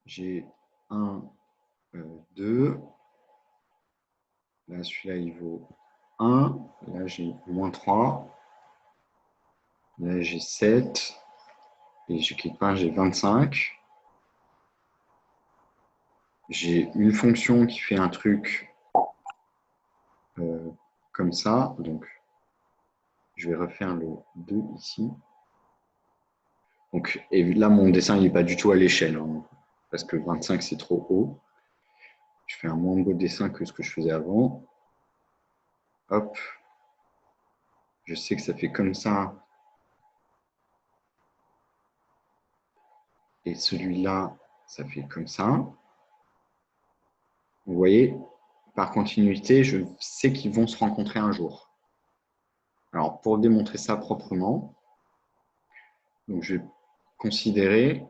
j'ai 1, 2. Là, celui-là, il vaut 1. Là, j'ai moins 3. Là, j'ai 7. Et je clique pas, j'ai 25. J'ai une fonction qui fait un truc comme ça. Donc, je vais refaire le 2 ici. Donc, et là, mon dessin n'est pas du tout à l'échelle, hein, parce que 25, c'est trop haut. Je fais un moins beau dessin que ce que je faisais avant. Hop. Je sais que ça fait comme ça. Et celui-là, ça fait comme ça. Vous voyez, par continuité, je sais qu'ils vont se rencontrer un jour. Alors, pour démontrer ça proprement, donc je vais considérer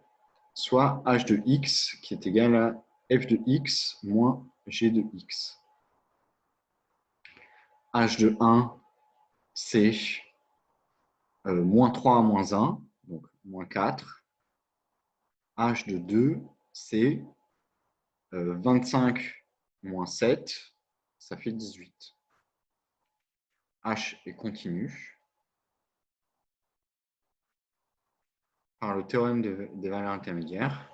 soit h de x qui est égal à f de x moins g de x. H de 1, c'est moins 3 à moins 1, donc moins 4. H de 2, c'est 25 moins 7, ça fait 18. H est continu par le théorème des valeurs intermédiaires.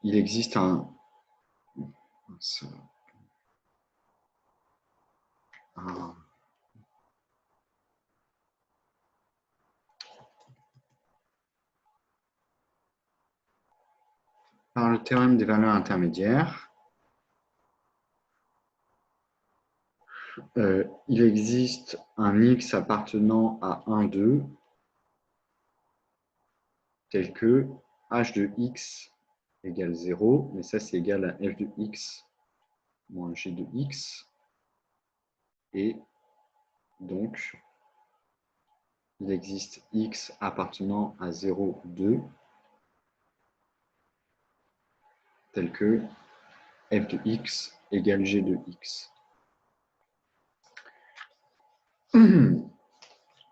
Il existe par le théorème des valeurs intermédiaires, il existe un x appartenant à 1, 2, tel que h de x égale 0, mais ça c'est égal à f de x moins g de x, et donc il existe x appartenant à 0, 2, tel que f de x égale g de x.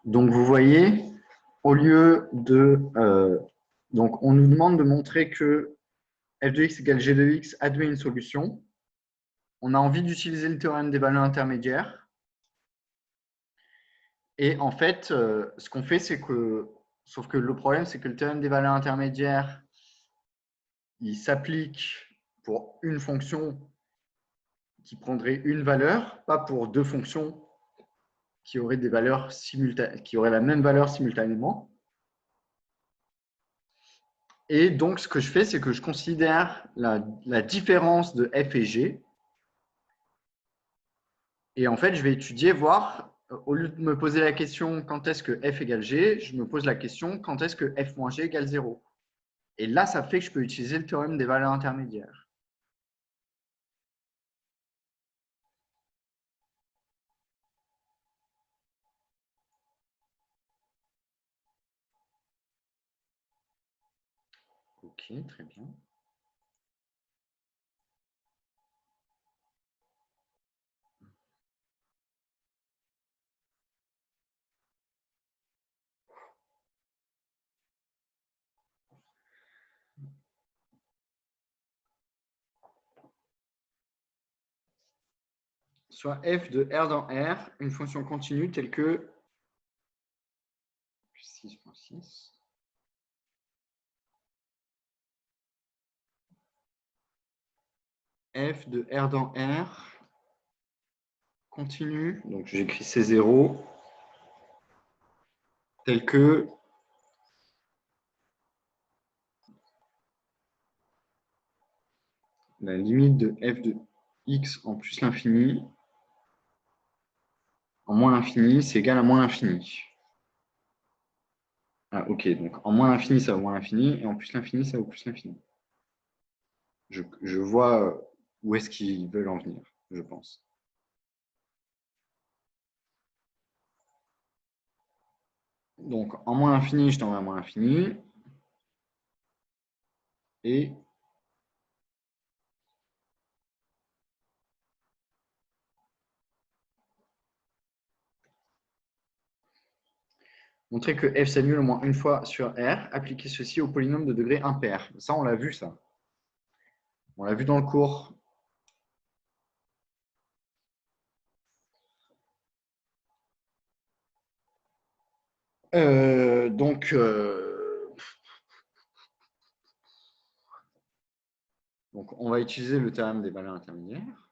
Donc vous voyez, au lieu de... donc on nous demande de montrer que f de x égale g de x admet une solution. On a envie d'utiliser le théorème des valeurs intermédiaires. Et en fait, ce qu'on fait, c'est que... Sauf que le problème, c'est que le théorème des valeurs intermédiaires, il s'applique pour une fonction qui prendrait une valeur, pas pour deux fonctions qui auraient des valeurs simultanées, qui auraient la même valeur simultanément. Et donc, ce que je fais, c'est que je considère la différence de f et g. Et en fait, je vais étudier, voir, au lieu de me poser la question quand est-ce que f égale g, je me pose la question quand est-ce que f moins g égale 0. Et là, ça fait que je peux utiliser le théorème des valeurs intermédiaires. Ok, très bien. soit f de R dans R, une fonction continue telle que 6.6. F de R dans R continue, donc j'écris C0, tel que la limite de f de x en plus l'infini en moins l'infini, c'est égal à moins l'infini. Ah, ok, donc en moins l'infini, ça vaut moins l'infini, et en plus l'infini, ça vaut plus l'infini. Je vois où est-ce qu'ils veulent en venir, je pense. Donc, en moins l'infini, je t'envoie à moins l'infini. Et montrer que f s'annule au moins une fois sur R, appliquer ceci au polynôme de degré impair. Ça, on l'a vu, ça. On l'a vu dans le cours. Donc, on va utiliser le théorème des valeurs intermédiaires.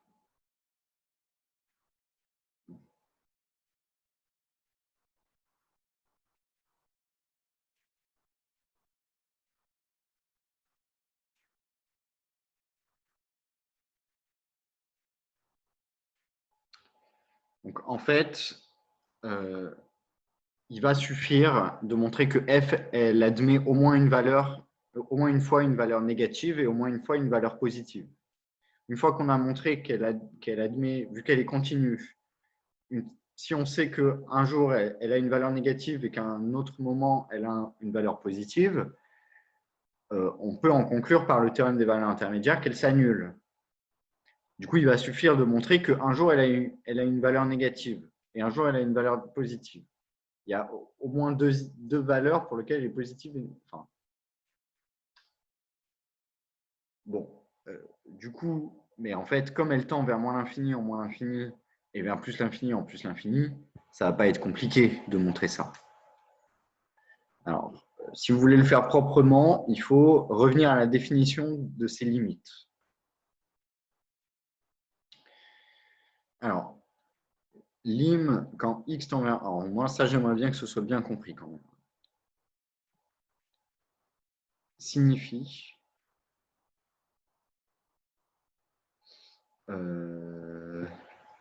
Donc, en fait, il va suffire de montrer que f, elle admet au moins une valeur, au moins une fois une valeur négative et au moins une fois une valeur positive. Une fois qu'on a montré qu'elle admet, vu qu'elle est continue, si on sait qu'un jour elle a une valeur négative et qu'à un autre moment elle a une valeur positive, on peut en conclure par le théorème des valeurs intermédiaires qu'elle s'annule. Du coup, il va suffire de montrer qu'un jour elle a une valeur négative et un jour elle a une valeur positive. Il y a au moins deux valeurs pour lesquelles elle est positive. Enfin, bon, du coup, mais en fait, comme elle tend vers moins l'infini en moins l'infini et vers plus l'infini en plus l'infini, ça ne va pas être compliqué de montrer ça. Alors, si vous voulez le faire proprement, il faut revenir à la définition de ces limites. Alors, lim quand x tend vers... Alors, moi, ça, j'aimerais bien que ce soit bien compris quand même. Signifie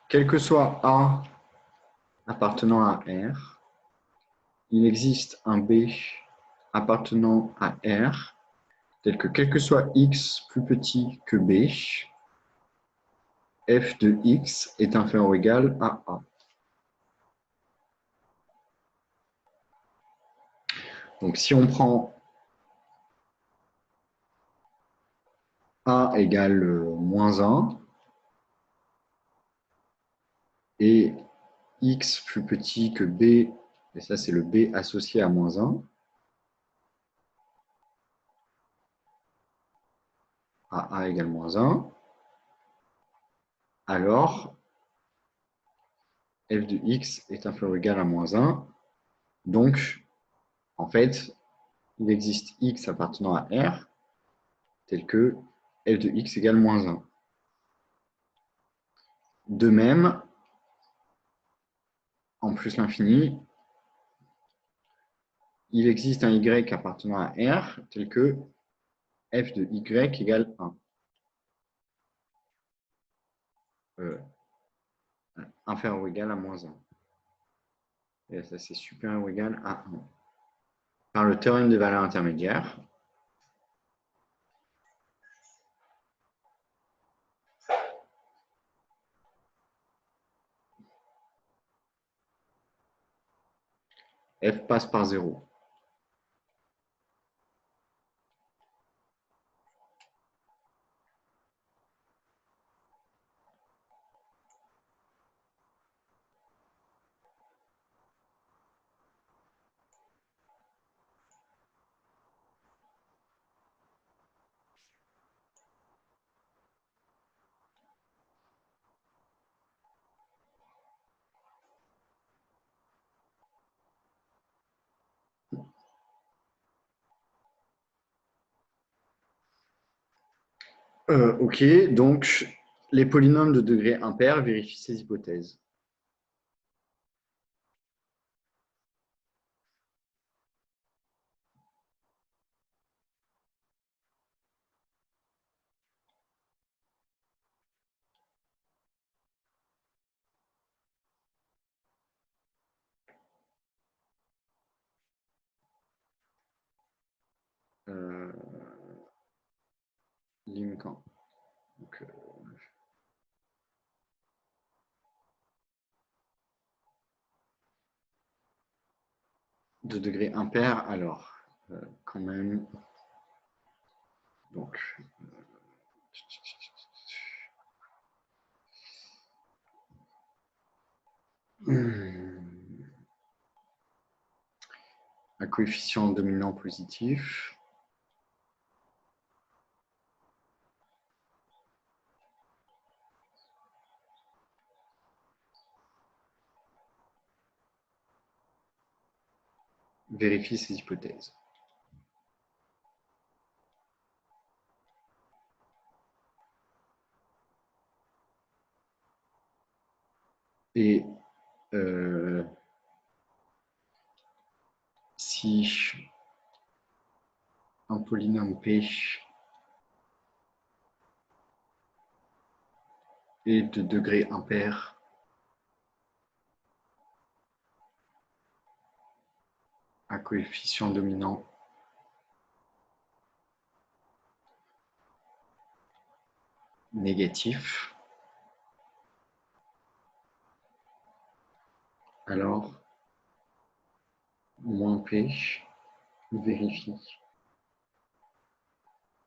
quel que soit A appartenant à R, il existe un B appartenant à R, tel que quel que soit x plus petit que B, f de x est inférieur ou égal à A. Donc, si on prend A égale moins 1 et x plus petit que B, et ça c'est le B associé à moins 1, à A égale moins 1, alors f de x est inférieur ou égal à moins 1. Donc, en fait, il existe x appartenant à R, tel que f de x égale moins 1. De même, en plus l'infini, il existe un y appartenant à R, tel que f de y égale 1. Inférieur ou égal à moins 1. Et ça, c'est supérieur ou égal à 1. Par le théorème des valeurs intermédiaires, f passe par 0. Ok, donc les polynômes de degré impair, vérifie ces hypothèses. Limcan. Donc, de degré impair, alors, quand même. Donc, un coefficient dominant positif. Vérifie ces hypothèses. Et si un polynôme P est de degré impair, à coefficient dominant négatif, alors moins P vérifie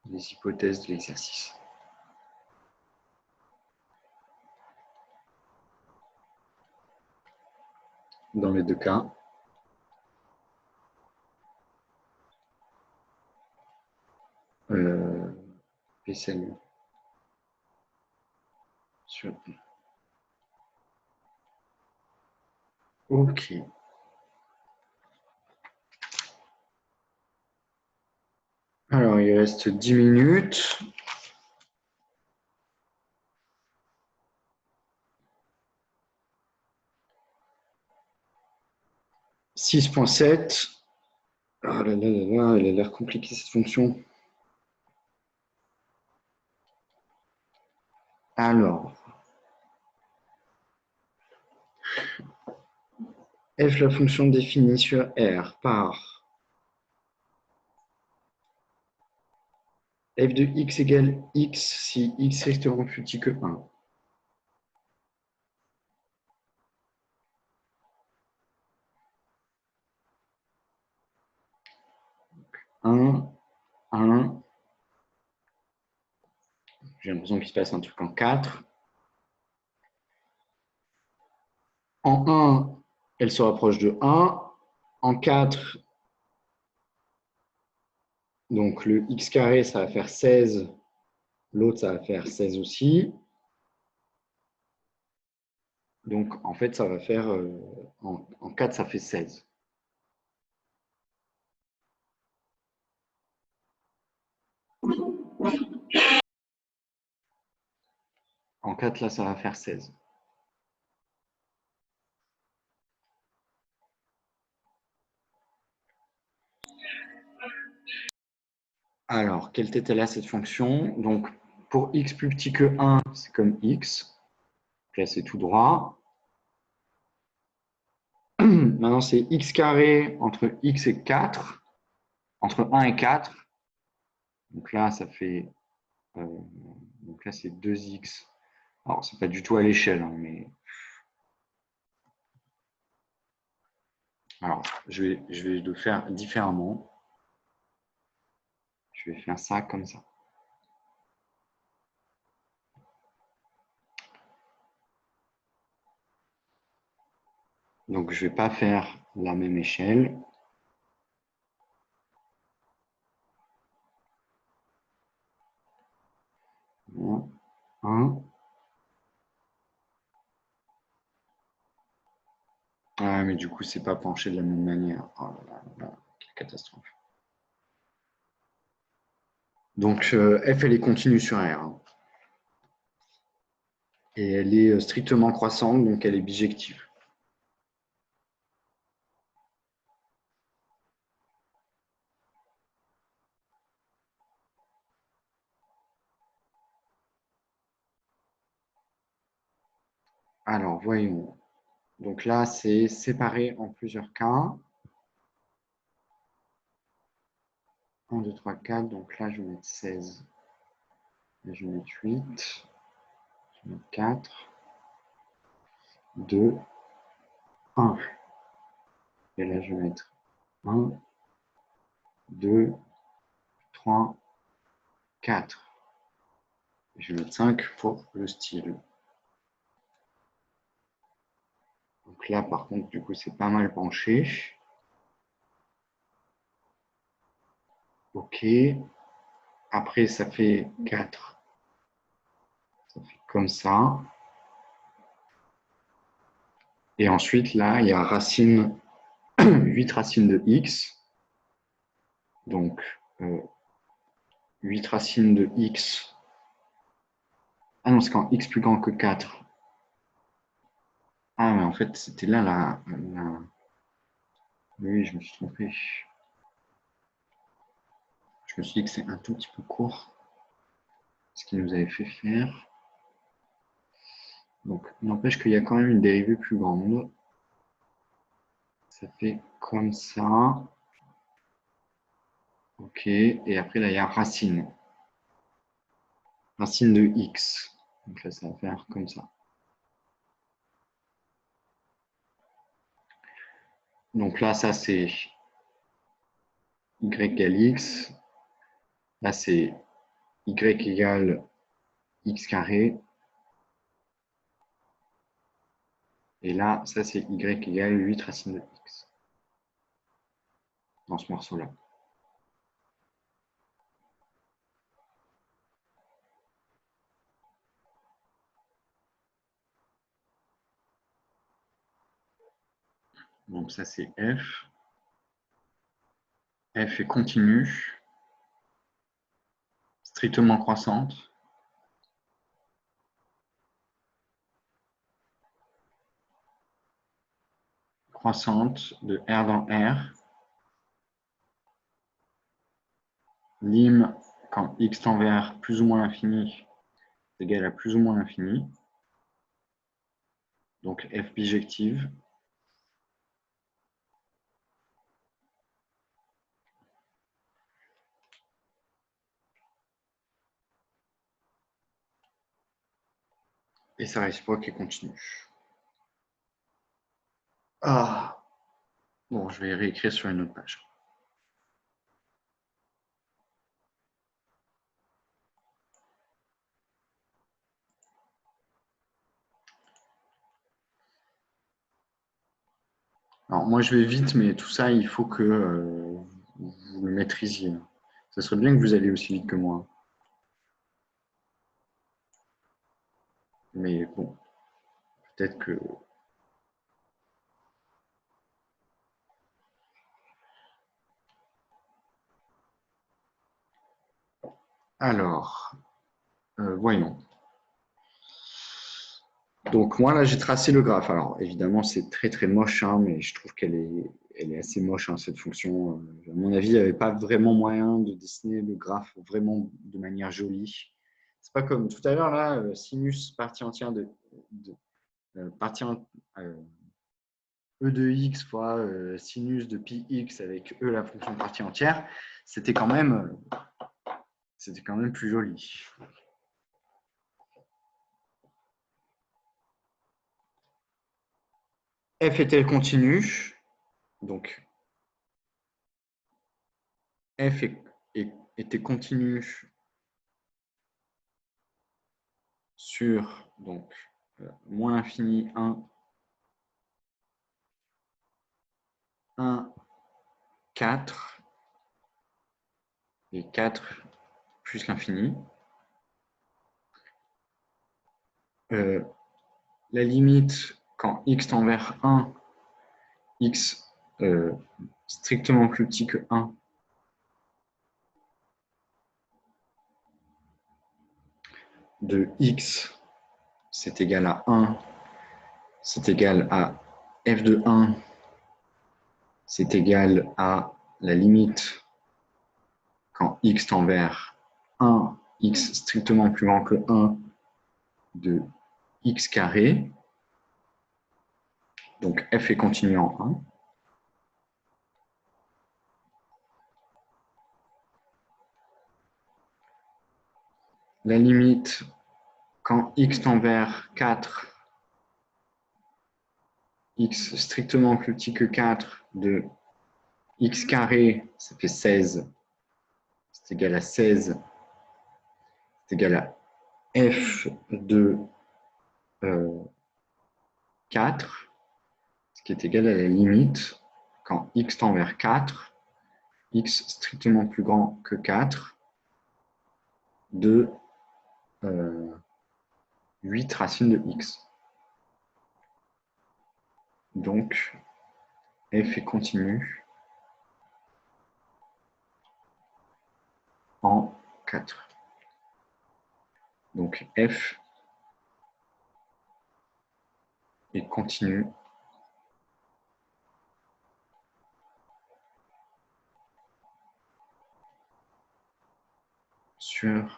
les hypothèses de l'exercice. Dans les deux cas, P s'annule sur P. Ok. Alors, il reste 10 minutes. « 6.7. Ah là là là là, elle a l'air compliquée cette fonction. Alors, f la fonction définie sur R par f de x égale x si x est strictement plus petit que 1. 1, 1. J'ai l'impression qu'il se passe un truc en 4. En 1, elle se rapproche de 1. En 4, donc le x carré, ça va faire 16. L'autre, ça va faire 16 aussi. Donc, en fait, ça va faire, en 4, ça fait 16. En 4, là, ça va faire 16. Alors, quelle tête elle a cette fonction? Donc, pour x plus petit que 1, c'est comme x. Là, c'est tout droit. Maintenant, c'est x carré entre x et 4, entre 1 et 4. Donc là, ça fait... donc là, c'est 2x. Alors, c'est pas du tout à l'échelle, hein, mais... Alors, je vais le faire différemment. Je vais faire ça comme ça. Donc, je ne vais pas faire la même échelle. Un. Ah, mais du coup, c'est pas penché de la même manière. Oh là là, quelle catastrophe. Donc, f, elle est continue sur R, hein. Et elle est strictement croissante, donc elle est bijective. Alors, voyons. Donc là, c'est séparé en plusieurs cas. 1, 2, 3, 4. Donc là, je vais mettre 16. Là, je vais mettre 8. Je vais mettre 4. 2. 1. Et là, je vais mettre 1, 2, 3, 4. Et je vais mettre 5 pour le style. Donc là, par contre, du coup, c'est pas mal penché. OK. Après, ça fait 4. Ça fait comme ça. Et ensuite, là, il y a racine, 8 racines de x. Donc, 8 racines de x. Ah non, c'est quand x plus grand que 4. Ah, mais en fait, c'était là la... Oui, je me suis trompé. Je me suis dit que c'est un tout petit peu court ce qu'il nous avait fait faire. Donc, n'empêche qu'il y a quand même une dérivée plus grande. Ça fait comme ça. OK. Et après, là, il y a racine. Racine de x. Donc là, ça va faire comme ça. Donc là, ça, c'est y égale x. Là, c'est y égale x carré. Et là, ça, c'est y égale 8 racines de x. Dans ce morceau-là. Donc ça, c'est f. F est continue, strictement croissante. Croissante de R dans R. Lim, quand x tend vers plus ou moins l'infini, est égal à plus ou moins l'infini. Donc f bijective. Et sa réciproque est continue. Ah. Bon, je vais réécrire sur une autre page. Alors, moi, je vais vite, mais tout ça, il faut que vous le maîtrisiez. Ça serait bien que vous alliez aussi vite que moi. Mais bon, peut-être que... Alors, voyons. Donc, moi, là, j'ai tracé le graphe. Alors, évidemment, c'est très, très moche, hein, mais je trouve qu'elle est assez moche, hein, cette fonction. À mon avis, il n'y avait pas vraiment moyen de dessiner le graphe vraiment de manière jolie. C'est pas comme tout à l'heure, là, sinus partie entière partie E de x fois sinus de pi x avec E la fonction de partie entière, c'était quand même plus joli. F est-elle continue? Donc, F était continue sur donc, moins l'infini 1, 1, 4 et 4 plus l'infini. La limite, quand x tend vers 1, x strictement plus petit que 1, de x, c'est égal à 1, c'est égal à f de 1, c'est égal à la limite quand x tend vers 1, x strictement plus grand que 1 de x carré. Donc f est continu en 1. La limite quand x tend vers 4, x strictement plus petit que 4 de x carré, ça fait 16, c'est égal à 16, c'est égal à f de 4, ce qui est égal à la limite quand x tend vers 4, x strictement plus grand que 4 de 8 racines de x. Donc, f est continu en 4. Donc, f est continu sur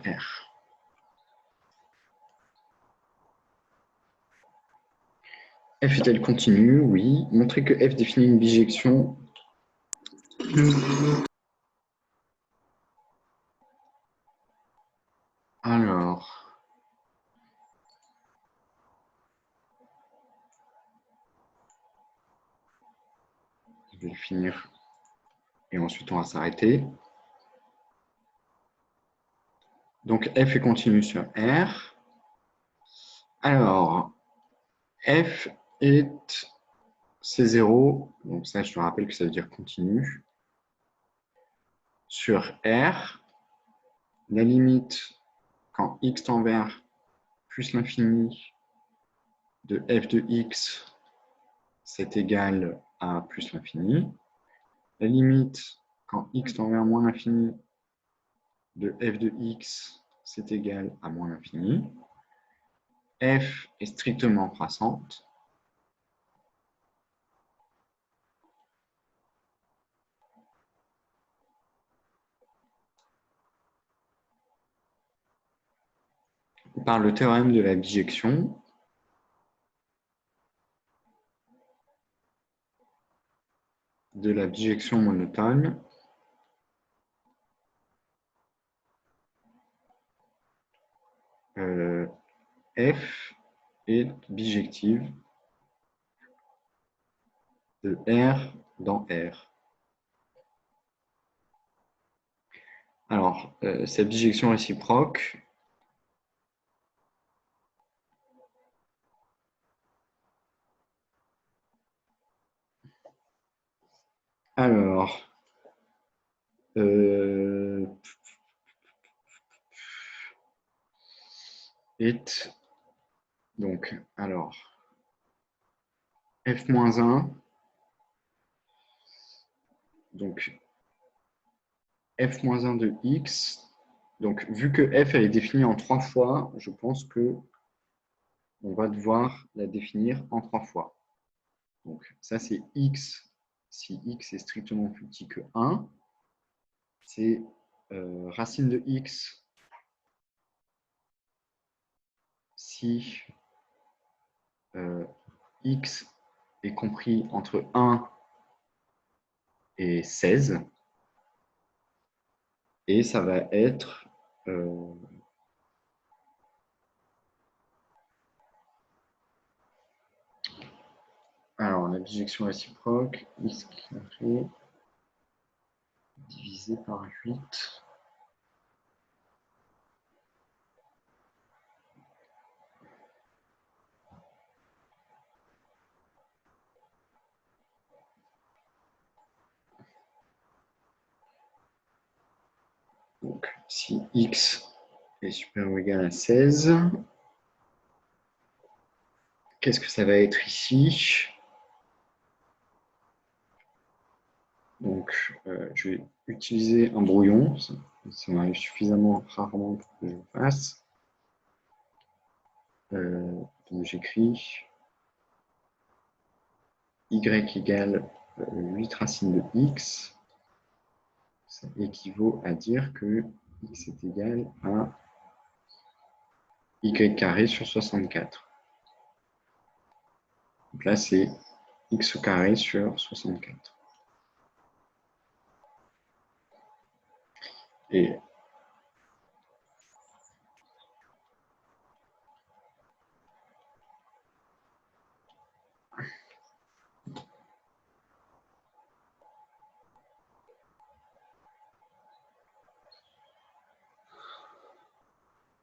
R. F est-elle continue? Oui. Montrer que F définit une bijection. Alors, je vais finir et ensuite on va s'arrêter. Donc, F est continu sur R. Alors, F est C0, donc ça je te rappelle que ça veut dire continu, sur R. La limite quand x tend vers plus l'infini de f de x, c'est égal à plus l'infini. La limite quand x tend vers moins l'infini de f de x, c'est égal à moins l'infini. F est strictement croissante. Par le théorème de la bijection, monotone, F est bijective de R dans R. Alors, cette bijection réciproque, alors, est donc, alors, f-1, donc f-1 de x, donc vu que f elle est définie en 3 fois, je pense que on va devoir la définir en 3 fois. Donc ça c'est x, si x est strictement plus petit que 1, c'est racine de x si x est compris entre 1 et 16, et ça va être alors la bijection réciproque, x carré divisé par 8. Donc, si x est supérieur ou égal à 16, qu'est-ce que ça va être ici? Donc, je vais utiliser un brouillon. Ça m'arrive suffisamment rarement pour que je le fasse. Donc, j'écris y égale 8 racines de x. Ça équivaut à dire que x est égal à y carré sur 64. Donc là, c'est x carré sur 64. Et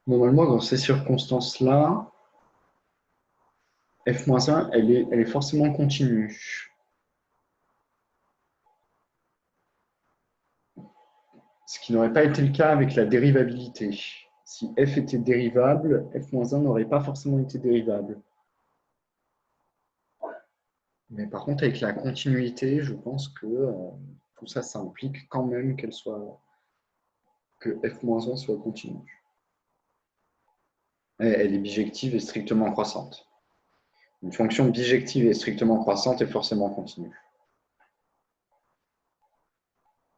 normalement, dans ces circonstances-là, f-1, elle est forcément continue. Ce qui n'aurait pas été le cas avec la dérivabilité. Si f était dérivable, f-1 n'aurait pas forcément été dérivable. Mais par contre, avec la continuité, je pense que tout ça, ça implique quand même que f-1 soit continue. Elle est bijective et strictement croissante. Une fonction bijective et strictement croissante est forcément continue.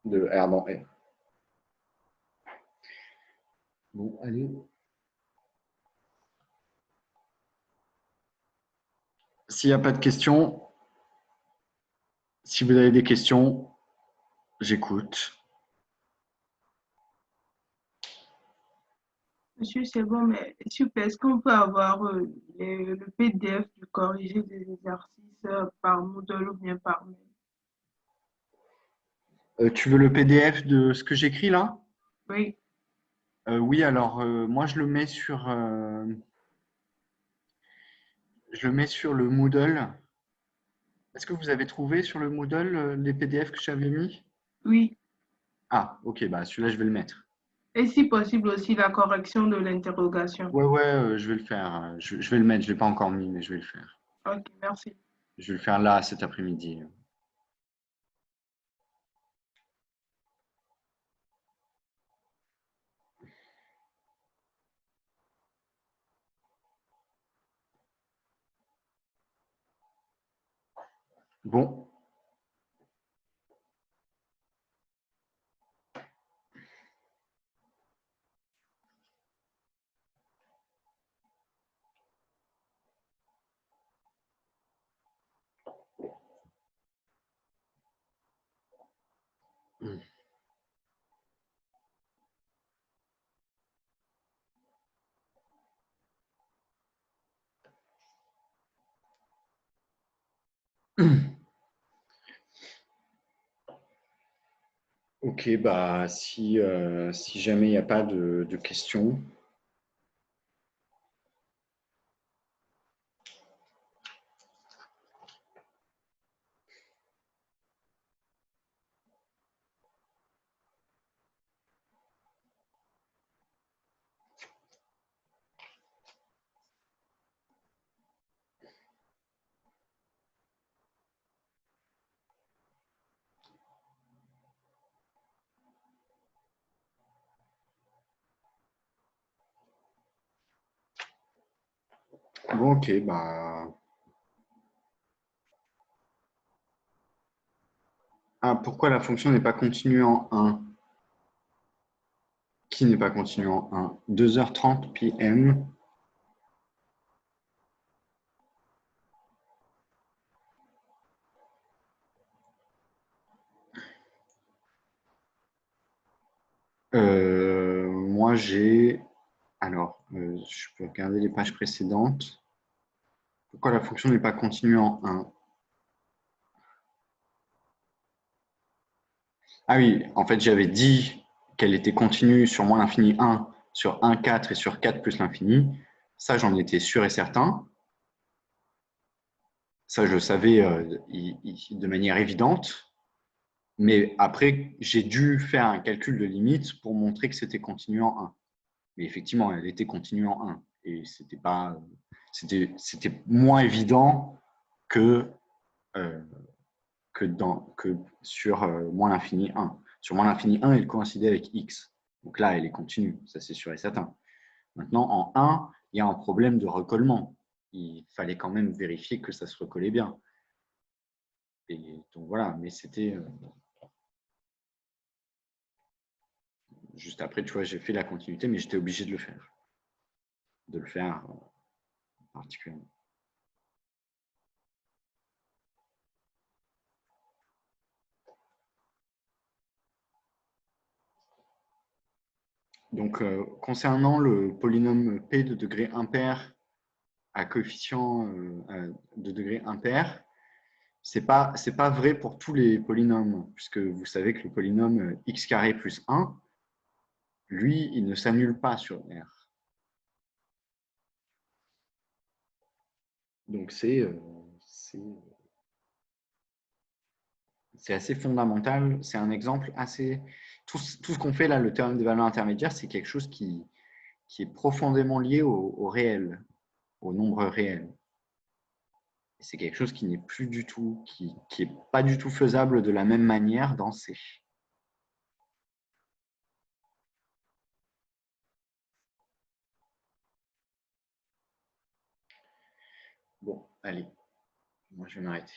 De R dans R. Bon, allez. S'il n'y a pas de questions, si vous avez des questions, j'écoute. Monsieur, c'est bon, mais super. Est-ce qu'on peut avoir le PDF du corrigé des exercices par Moodle ou bien par mail? Tu veux le PDF de ce que j'écris là? Oui, Oui, alors moi je le mets sur le Moodle. Est-ce que vous avez trouvé sur le Moodle les PDF que j'avais mis? oui. Ah, ok, bah celui-là je vais le mettre. Et si possible aussi la correction de l'interrogation. Ouais, je vais le faire. Je vais le mettre. Je ne l'ai pas encore mis, mais je vais le faire. Ok, merci. Je vais le faire là cet après-midi. Bon. Ok, bah si jamais il n'y a pas de questions. Bon, ok, bah. Ah, pourquoi la fonction n'est pas continue en 1? Qui n'est pas continue en 1? 2h30 p.m. Moi, j'ai. Alors, je peux regarder les pages précédentes. Pourquoi la fonction n'est pas continue en 1? Ah oui, en fait, j'avais dit qu'elle était continue sur moins l'infini 1, sur 1, 4 et sur 4 plus l'infini. Ça, j'en étais sûr et certain. Ça, je le savais de manière évidente. Mais après, j'ai dû faire un calcul de limite pour montrer que c'était continu en 1. Mais effectivement, elle était continue en 1. Et c'était moins évident que que sur moins l'infini 1. Sur moins l'infini 1, elle coïncidait avec x. Donc là, elle est continue, ça c'est sûr et certain. Maintenant, en 1, il y a un problème de recollement. Il fallait quand même vérifier que ça se recollait bien. Et donc voilà, mais c'était… juste après, tu vois, j'ai fait la continuité, mais j'étais obligé de le faire. De le faire particulièrement. Donc, concernant le polynôme P de degré impair à coefficient de degré impair, ce n'est pas vrai pour tous les polynômes, puisque vous savez que le polynôme x carré plus 1, lui, il ne s'annule pas sur R. Donc, c'est assez fondamental. C'est un exemple assez… Tout ce qu'on fait là, le théorème des valeurs intermédiaires, c'est quelque chose qui est profondément lié au réel, au nombre réel. C'est quelque chose qui n'est plus du tout, qui est pas du tout faisable de la même manière dans C. Bon, allez, moi je vais m'arrêter.